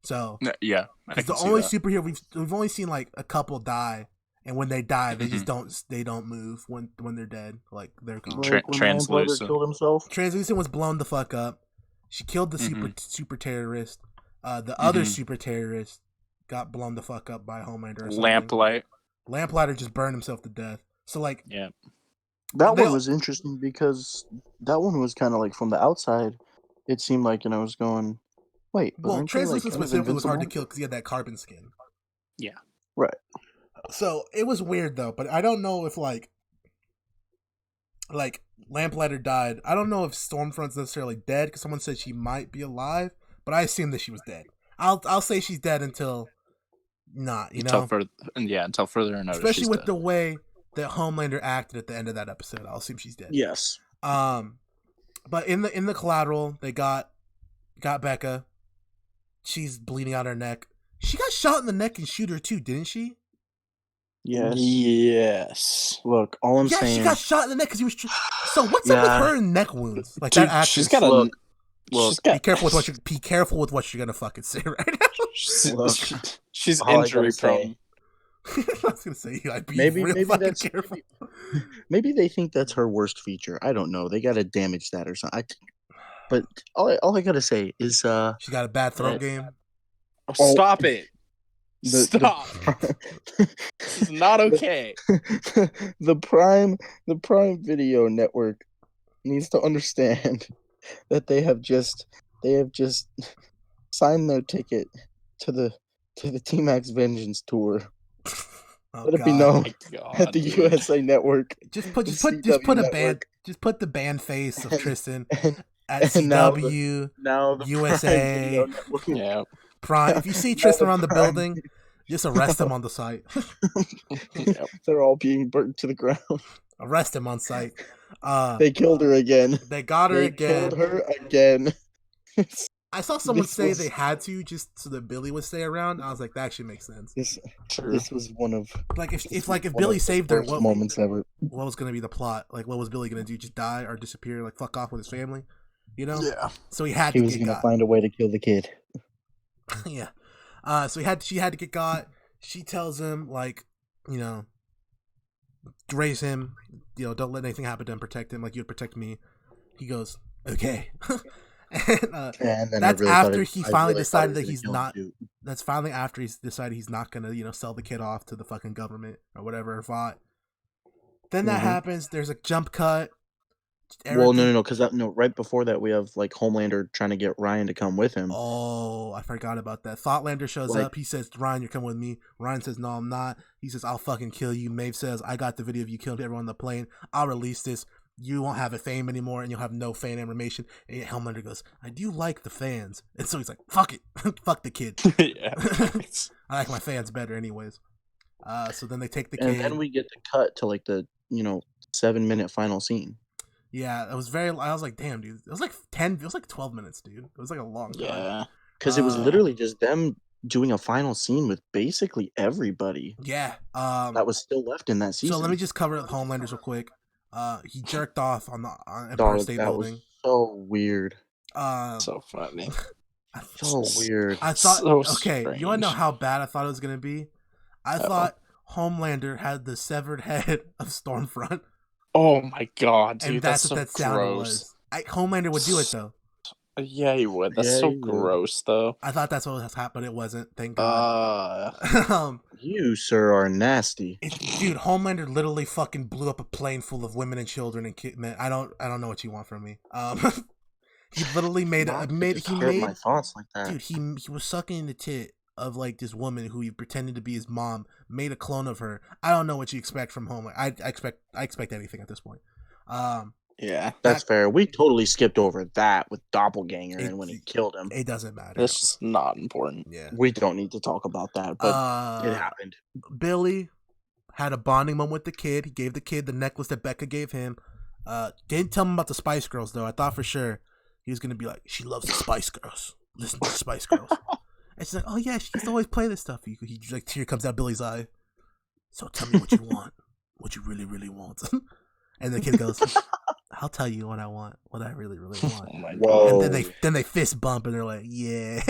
So yeah, the only superhero we've only seen like a couple die, and when they die, they just don't move when they're dead, like they're gone. Translucent killed himself. Translucent was blown the fuck up. She killed the super terrorist. The other super terrorist got blown the fuck up by Homelander. Or something. Lamplighter just burned himself to death. So like, yeah. That one was interesting because that one was kind of like from the outside. It seemed like, I was going, wait. Well, Translucent specifically was hard to kill because he had that carbon skin. Yeah. Right. So it was weird though, but I don't know if like Lamplighter died. I don't know if Stormfront's necessarily dead because someone said she might be alive, but I assume that she was dead. I'll say she's dead until not, until further notice. Especially with the way that Homelander acted at the end of that episode. I'll assume she's dead. Yes. But in the collateral, they got Becca. She's bleeding out her neck. She got shot in the neck and shooter too, didn't she? Yes. Look, all I'm Yeah, saying. she got shot in the neck because he was. So what's up with her neck wounds? Like Dude, that actress. she's got Look, be careful with what you're gonna fucking say right now. She's all I injury gotta say- prone. I was gonna say, like, be maybe real fucking that's careful. maybe they think that's her worst feature. I don't know. They gotta damage that or something. But all I gotta say is She got a bad throat game. Oh, stop it! Stop! This is not okay. The Prime Video Network needs to understand that they have just signed their ticket to the T-Max Vengeance tour. Oh, Let it be known at the dude. USA Network. Just put CW a Network. band. Just put the band face of Tristan at and CW, now the USA, Yeah. Prime. If you see Now Tristan the around the Prime building, just arrest him on the site. Yep. They're all being burnt to the ground. Arrest him on site. They killed her again. They got her again. Killed her again. I saw someone This say was- they had to just so that Billy would stay around. I was like, that actually makes sense. This was one of Like if one Billy of the saved her, worst what moments ever. was gonna be the plot? Like what was Billy gonna do? Just die or disappear? Like fuck off with his family? You know? Yeah. So he had He to was get gonna got. find a way to kill the kid. Yeah. So she had to get got. She tells him like, you know, raise him. You know, don't let anything happen to him. Protect him like you'd protect me. He goes, okay. And then that's after he finally decided that he was he's gonna not. kill the dude. That's finally after he's decided he's not gonna, you know, sell the kid off to the fucking government or whatever. Vought. Then that happens. There's a jump cut. Well, no, because right before that we have like Homelander trying to get Ryan to come with him. Oh, I forgot about that. Thoughtlander shows up. He says, Ryan, you're coming with me. Ryan says, no, I'm not. He says, I'll fucking kill you. Maeve says, I got the video of you killing everyone on the plane. I'll release this. You won't have a fame anymore, and you'll have no fan information. And Homelander goes, I do like the fans. And so he's like, fuck it. Fuck the kid. Yeah. I like my fans better anyways. So then they take the kid. And then we get the cut to like the, 7-minute final scene. Yeah, it was I was like, damn, dude. It was like 12 minutes, dude. It was like a long time. Yeah. Because it was literally just them doing a final scene with basically everybody. Yeah. That was still left in that season. So let me just cover Homelanders real quick. He jerked off on Empire State Building. Was so weird. So funny. So weird. I thought, So okay, strange. you want to know how bad I thought it was going to be? I thought Homelander had the severed head of Stormfront. Oh my god, dude. And that's so what that sound gross. was. Homelander would do it, though. Yeah, he would. That's so gross, though. I thought that's what was happening, but it wasn't. Thank God. You, sir, are nasty. Dude, Homelander literally fucking blew up a plane full of women and children and kids. Man, I don't know what you want from me. He literally made my thoughts like that. Dude, he was sucking the tit of like this woman who he pretended to be his mom, made a clone of her. I don't know what you expect from Homelander. I expect anything at this point. Yeah, that's fair. We totally skipped over that with Doppelganger and when he killed him. It doesn't matter. It's not important. Yeah, we don't need to talk about that, but it happened. Billy had a bonding moment with the kid. He gave the kid the necklace that Becca gave him. Didn't tell him about the Spice Girls though. I thought for sure he was gonna be like, she loves the Spice Girls. Listen to the Spice Girls. And she's like, oh yeah, she used to always play this stuff. He like tear comes out Billy's eye. So tell me what you want, what you really, really want. And the kid goes, I'll tell you what I want, what I really, really want. Oh my God. And then they fist bump and they're like, yeah.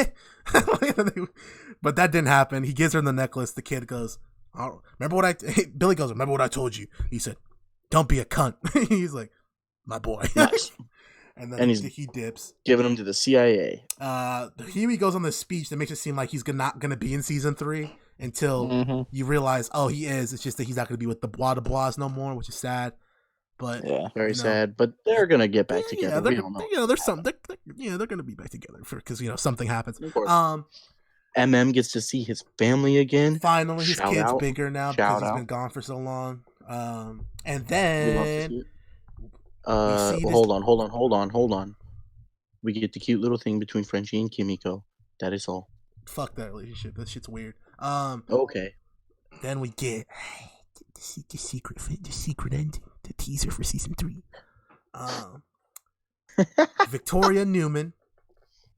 But that didn't happen. He gives her the necklace. The kid goes, Billy goes, remember what I told you? He said, don't be a cunt. He's like, my boy. Nice. And then he dips. Giving him to the CIA. Here he goes on this speech that makes it seem like he's not going to be in season 3 until you realize, oh, he is. It's just that he's not going to be with the Bois no more, which is sad. But yeah, very sad. But they're going to get back together. We don't know. There's some. They're going to be back together because something happens. MM gets to see his family again. Finally, his kid's bigger now because he's been gone for so long. And then. Hold on. We get the cute little thing between Frenchie and Kimiko. That is all. Fuck that relationship. That shit's weird. Okay. Then we get the secret ending, the teaser for season 3. Victoria Newman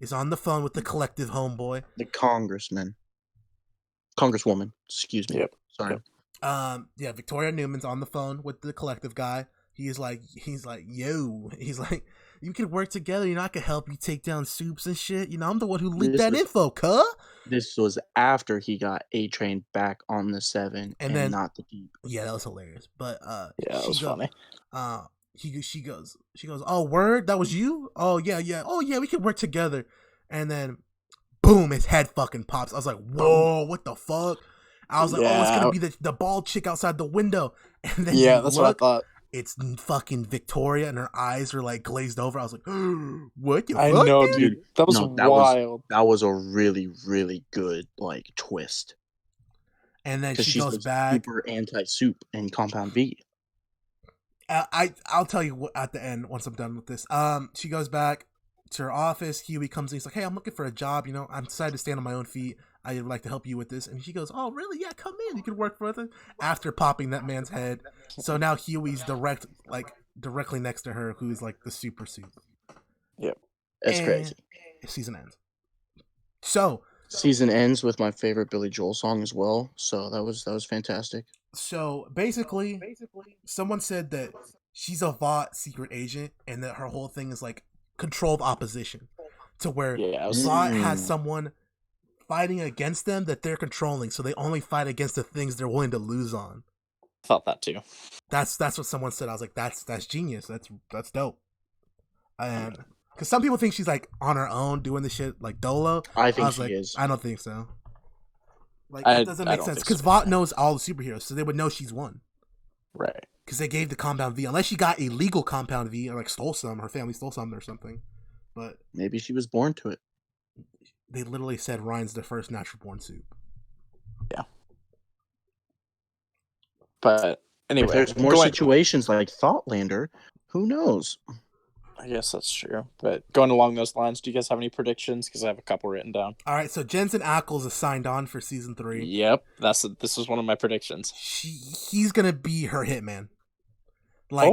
is on the phone with the collective homeboy, the congresswoman. Excuse me. Yep. Sorry. Yeah, Victoria Newman's on the phone with the collective guy. He's like, yo, he's like, you can work together. You know, I can help you take down Soups and shit. You know, I'm the one who leaked that info, cuh. This was after he got A-Train back on the 7 and then not the deep. Yeah, that was hilarious. But yeah, that was funny. She goes, oh, word, that was you? Oh yeah, oh yeah, we can work together. And then, boom, his head fucking pops. I was like, whoa, what the fuck? I was like, oh, it's gonna be the bald chick outside the window. And then that's what I thought. It's fucking Victoria, and her eyes are like glazed over. I was like, what the fuck? I know, dude. That was wild. That was a really, really good like twist. And then she goes back. Super anti-Soup and Compound V. I'll tell you at the end once I'm done with this. She goes back to her office. Huey comes in. He's like, hey, I'm looking for a job. You know, I'm decided to stand on my own feet. I'd like to help you with this. And she goes, oh, really? Yeah, come in. You can work for it. After popping that man's head. So now Huey's directly next to her, who's like the super Soup. Yep. That's crazy. Season ends. So season ends with my favorite Billy Joel song as well. So that was fantastic. So basically, someone said that she's a Vought secret agent and that her whole thing is like controlled opposition. To where Vought has someone fighting against them that they're controlling, so they only fight against the things they're willing to lose on. Felt that too. That's what someone said. I was like, that's genius. That's dope. And because some people think she's like on her own doing the shit like Dolo. I think she is. I don't think so. Like it doesn't make sense because Vought knows all the superheroes, so they would know she's one. Right. Because they gave the Compound V, unless she got a legal Compound V or like stole some, her family stole some or something. But maybe she was born to it. They literally said Ryan's the first natural born Soup. Yeah. But anyway, if there's more situations like Thoughtlander, who knows? I guess that's true. But going along those lines, do you guys have any predictions? Because I have a couple written down. All right, so Jensen Ackles is signed on for season 3. Yep, this was one of my predictions. He's gonna be her hitman. Like,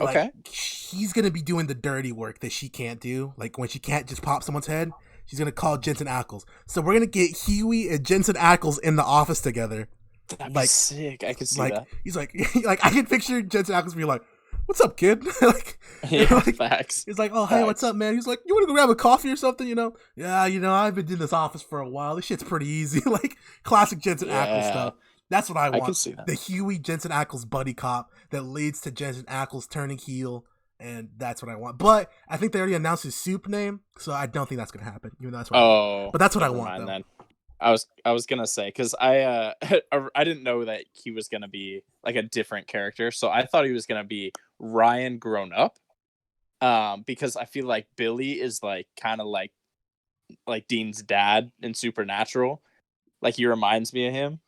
okay. He's gonna be doing the dirty work that she can't do. Like when she can't just pop someone's head, she's gonna call Jensen Ackles. So we're gonna get Huey and Jensen Ackles in the office together. That'd be sick. I could see that. He's like I can picture Jensen Ackles being like, "What's up, kid?" Facts. He's like, "Oh, hey, what's up, man?" He's like, "You want to go grab a coffee or something?" You know? Yeah, I've been in this office for a while. This shit's pretty easy. Like classic Jensen Ackles stuff. That's what I want. I can see that. The Huey Jensen Ackles buddy cop that leads to Jensen Ackles turning heel, and that's what I want. But I think they already announced his Soup name, so I don't think that's gonna happen. Even though that's what but that's what I want. Then. I was gonna say because I didn't know that he was gonna be like a different character, so I thought he was gonna be Ryan grown up. Because I feel like Billy is like kind of like Dean's dad in Supernatural. Like he reminds me of him.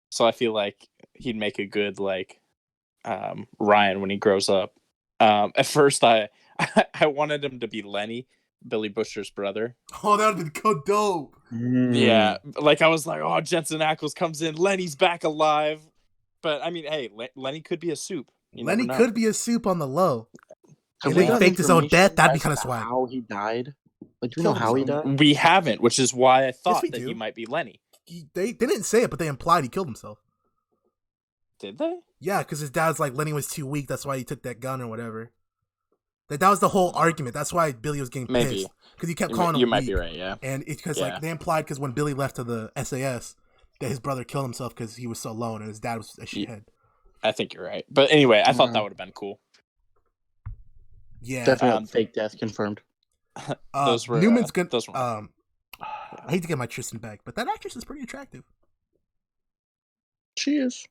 So I feel like he'd make a good like Ryan when he grows up. At first I wanted him to be Lenny, Billy Butcher's brother. Oh, that would be dope. Yeah, like I was like, oh, Jensen Ackles comes in, Lenny's back alive. But I mean, hey, Lenny could be a Soup. Lenny could be a Soup on the low. If he faked his own death, that'd be kind of swag. How he died? Like, do we know how he died? We haven't, which is why I thought that he might be Lenny. They didn't say it, but they implied he killed himself. Did they? Yeah, because his dad's like, Lenny was too weak. That's why he took that gun or whatever. That was the whole argument. That's why Billy was getting pissed. Because he kept calling him You weak. might be right, yeah. And it's because like they implied because when Billy left to the SAS, that his brother killed himself because he was so alone and his dad was a shithead. I think you're right. But anyway, I thought that would have been cool. Yeah. Definitely fake death confirmed. Those were Newman's good. Those were. I hate to get my Tristan back, but that actress is pretty attractive. She is.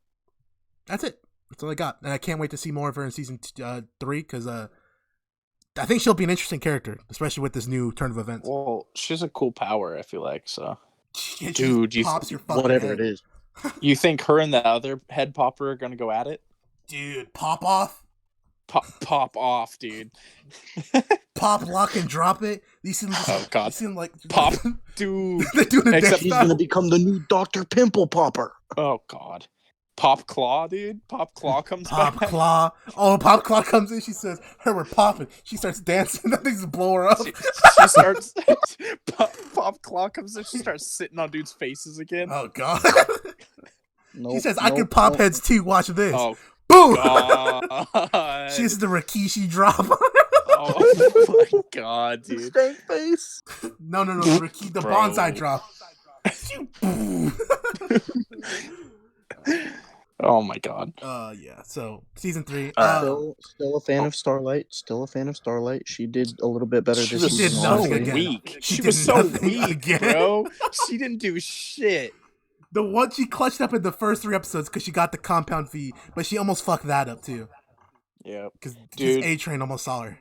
That's it. That's all I got. And I can't wait to see more of her in season 3 because I think she'll be an interesting character, especially with this new turn of events. Well, she's a cool power, I feel like. So, dude, you pops your fucking whatever head. It is. You think her and the other head popper are gonna go at it? Dude, pop off. Pop off, dude. Pop, lock, and drop it. These seem God. These seem like pop, dude. They're doing a Except he's gonna become the new Dr. Pimple Popper. Oh God. Pop Claw, dude. Pop Claw comes Pop back. Claw. Oh, Pop Claw comes in. She says, "Her, we're popping." She starts dancing. That thing's blow her up. She starts. Pop Claw comes in. She starts sitting on dudes' faces again. Oh God. She says, "I can pop heads too. Watch this." Oh, boom! God. She's the Rikishi drop. Oh my God, dude. Stank face. No, the Bro. bonsai drop. Oh my God. Yeah. So season 3. Still a fan of Starlight. Still a fan of Starlight. She did a little bit better She this was season. did so nothing again. weak. She She did was so nothing weak, again. bro. She didn't do shit. The one she clutched up in the first 3 episodes because she got the compound V, but she almost fucked that up too. Yeah, Because dude. A-Train almost saw her.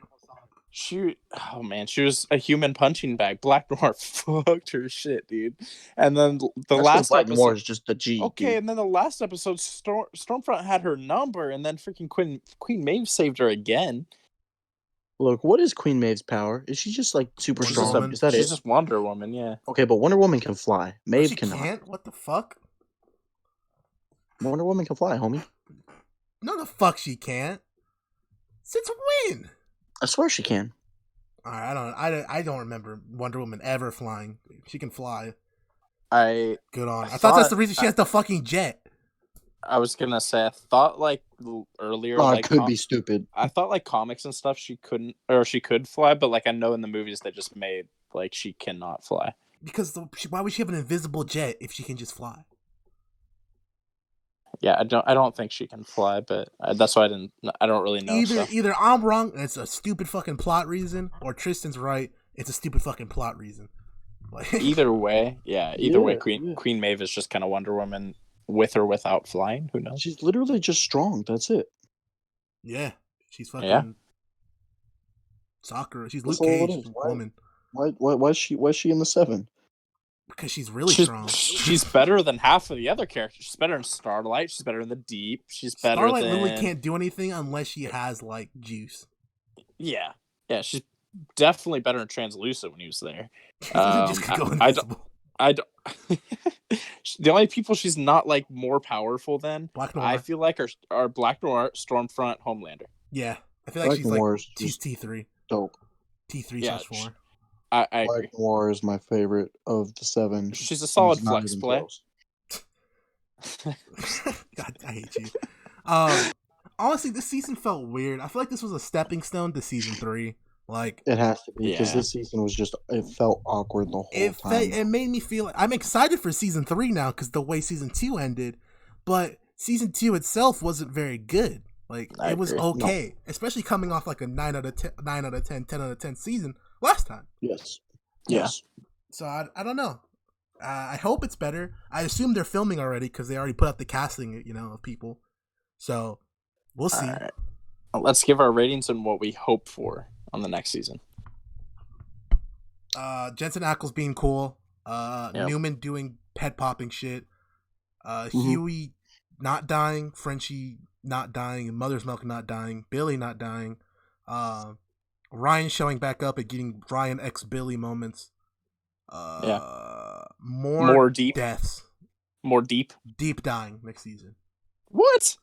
She was a human punching bag. Black Noir fucked her shit, dude. And then the last Black episode Noir is just the G. Okay, dude. and then the last episode, Stormfront had her number, and then freaking Queen Maeve saved her again. Look, what is Queen Maeve's power? Is she just like super Wonder strong? Woman. Is that She's it? just Wonder Woman, yeah. Okay, but Wonder Woman can fly. Maeve She cannot. can't? What the fuck? Wonder Woman can fly, homie. No, the fuck she can't. Since when? I swear she can. I don't remember Wonder Woman ever flying. She can fly. I Good on. I thought that's the reason she has the fucking jet. I was gonna say I thought like earlier, Oh, like it could be stupid. I thought like comics and stuff she couldn't, or she could fly, but like I know in the movies they just made like she cannot fly. Because why would she have an invisible jet if she can just fly? Yeah, I don't think she can fly, but that's why I don't really know. Either I'm wrong and it's a stupid fucking plot reason, or Tristan's right, it's a stupid fucking plot reason. Like, either way, Queen Maeve is just kind of Wonder Woman with or without flying. Who knows? She's literally just strong. That's it. Yeah, she's fucking Sakura. She's That's Luke all it Cage is. woman. Why is she in the 7? Because she's really strong. She's better than half of the other characters. She's better in Starlight. She's better in the Deep. She's better Starlight than... literally can't do anything unless she has like juice. Yeah, she's definitely better in Translucent when he was there. Just could go invisible. I don't. The only people she's not like more powerful than, Black Noir. I feel like are Black Noir, Stormfront, Homelander. Yeah, I feel like she's T3. Dope. T3/4. I agree. Black Noir is my favorite of the 7. She's a solid flex play. God, I hate you. Honestly, this season felt weird. I feel like this was a stepping stone to season 3. Like, it has to be because this season was it felt awkward the whole time. It made me feel I'm excited for season 3 now because the way season 2 ended, but season 2 itself wasn't very good. Like, it was okay, especially coming off like a 9 out of 10, 10 out of 10 season last time. Yes. So I don't know. I hope it's better. I assume they're filming already because they already put up the casting, of people. So we'll see. Right. Let's give our ratings and what we hope for on the next season. Jensen Ackles being cool. Newman doing head popping shit. Huey not dying. Frenchie not dying. Mother's Milk not dying. Billy not dying. Ryan showing back up and getting Ryan x Billy moments. More deep deaths. More deep dying next season. What?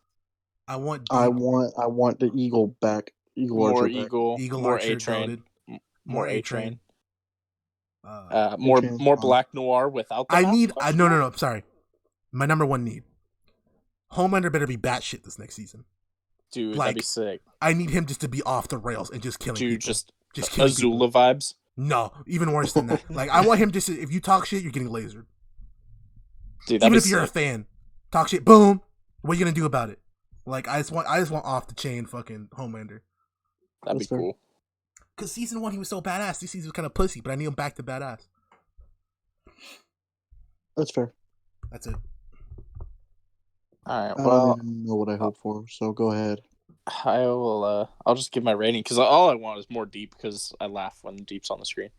I want the Eagle back. More Eagle. More Archer, A-Train. More A-Train. A-Train's more Black Noir without the No, I'm sorry. My number one need. Homelander better be batshit this next season. Dude, that'd be sick. I need him just to be off the rails and just killing people. Just killing Azula people. vibes. No, even worse than that. Like, I want him just to, if you talk shit, you're getting lasered. Dude, even if you're a fan, talk shit, boom. What are you gonna do about it? Like, I just want off the chain fucking Homelander. That'd be cool. Because season 1 he was so badass. This season was kind of pussy, but I need him back to badass. That's fair. That's it. All right. Well, I don't know what I hope for, so go ahead. I will. I'll just give my rating because all I want is more deep because I laugh when deep's on the screen.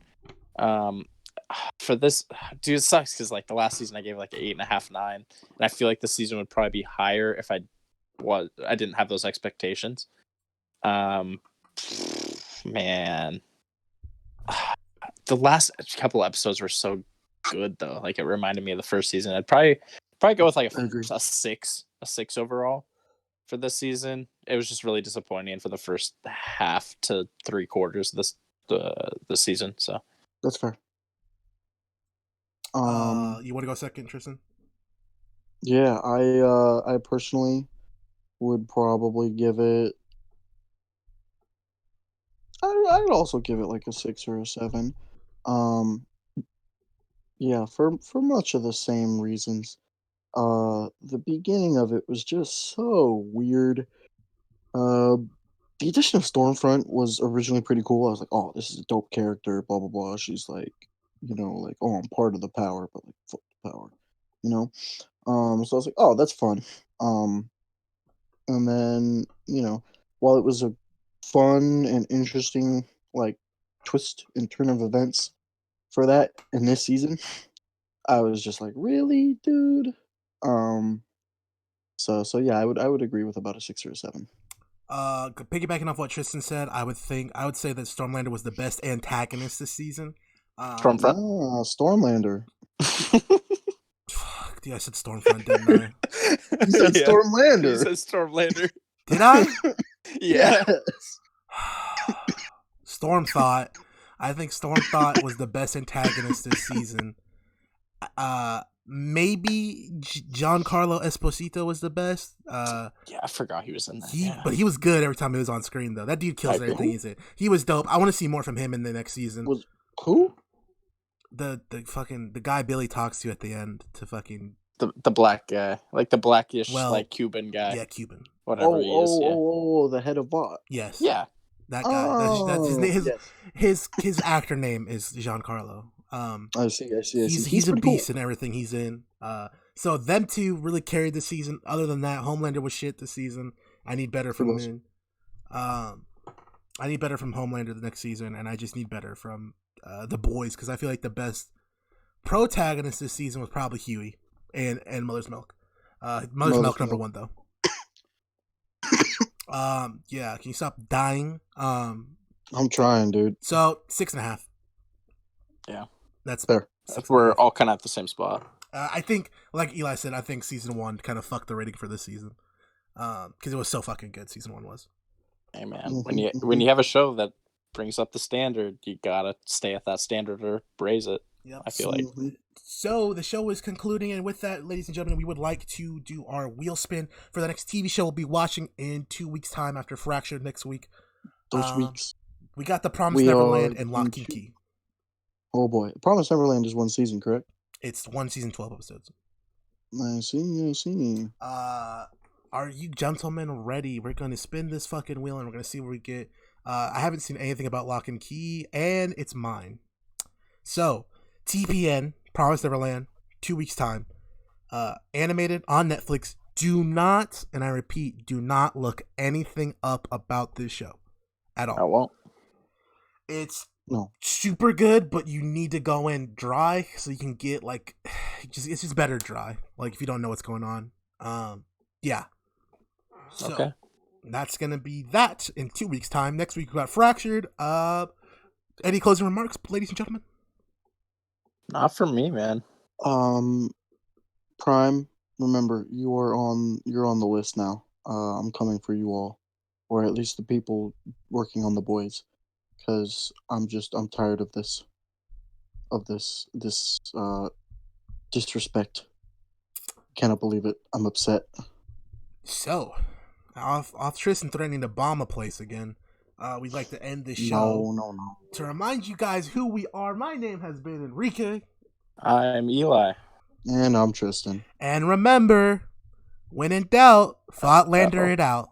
For this, dude, it sucks because like the last season I gave like 8.5, 9, and I feel like the season would probably be higher if I didn't have those expectations. Man, the last couple episodes were so good though. Like, it reminded me of the first season. I'd probably go with like a 6 overall for this season. It was just really disappointing for the first half to 3/4 of this season. So that's fair. You want to go second, Tristan? Yeah, I personally would probably give it. I'd also give it like a 6 or a 7. Um, yeah, for much of the same reasons. The beginning of it was just so weird. Uh, the addition of Stormfront was originally pretty cool. I was like, oh, this is a dope character. Blah blah blah. She's like, like, oh, I'm part of the power, but like, fuck the power, you know. So I was like, oh, that's fun. Um, and then while it was a fun and interesting like twist and turn of events for that in this season, I was just like, really, dude. Um, so yeah, I would agree with about a 6 or a 7. Piggybacking off what Tristan said, I would say that Stormlander was the best antagonist this season. Stormfront. Stormlander. Fuck, dude, I said Stormfront, didn't I? You said Yeah. Stormlander. You said Stormlander. Did I? Yeah. Yes. Storm Thought. I think Storm Thought was the best antagonist this season. Maybe Giancarlo Esposito was the best. Yeah, I forgot he was in that. But he was good every time he was on screen, though. That dude kills everything he's in. He was dope. I want to see more from him in the next season. Was who? The guy Billy talks to at the end to fucking the black guy, like the blackish like Cuban guy. Yeah, Cuban. Whatever he is. The head of bot. Yes. Yeah. That guy. That's his name. Yes. His actor name is Giancarlo. I see. He's a beast in everything he's in. So them two really carried the season. Other than that, Homelander was shit this season. I need better from him. I need better from Homelander the next season, and I just need better from the boys, because I feel like the best protagonist this season was probably Huey and Mother's Milk. Mother's Milk number 1 though. Yeah, can you stop dying? I'm trying, dude. So 6.5. Yeah, that's fair. We're all kind of at the same spot. I think, like Eli said, I think season 1 kind of fucked the rating for this season, because it was so fucking good. Season 1 was. Hey man, when you have a show that brings up the standard, you gotta stay at that standard or raise it. Yep. I feel like. So the show is concluding, and with that, ladies and gentlemen, we would like to do our wheel spin for the next TV show we'll be watching in 2 weeks' time after Fractured next week. Those weeks. We got The Promised Neverland and Lock and Key. Oh boy, Promised Neverland is 1 season, correct? It's 1 season, 12 episodes. I see. Are you gentlemen ready? We're going to spin this fucking wheel, and we're going to see where we get. I haven't seen anything about Lock and Key, and it's mine. So, TPN, Promised Neverland, 2 weeks' time. Animated on Netflix. Do not, and I repeat, do not look anything up about this show at all. I won't. It's super good, but you need to go in dry so you can get like, it's just better dry. Like if you don't know what's going on. Yeah. So okay. That's gonna be that in 2 weeks' time. Next week we got Fractured. Any closing remarks, ladies and gentlemen? Not for me, man. Prime, remember you're on the list now. I'm coming for you all, or at least the people working on the boys, because I'm tired of this disrespect. Cannot believe it. I'm upset. So, off Tristan threatening to bomb a place again. We'd like to end this show. No. To remind you guys who we are, my name has been Enrique. I'm Eli. And I'm Tristan. And remember, when in doubt, Thoughtlander it out.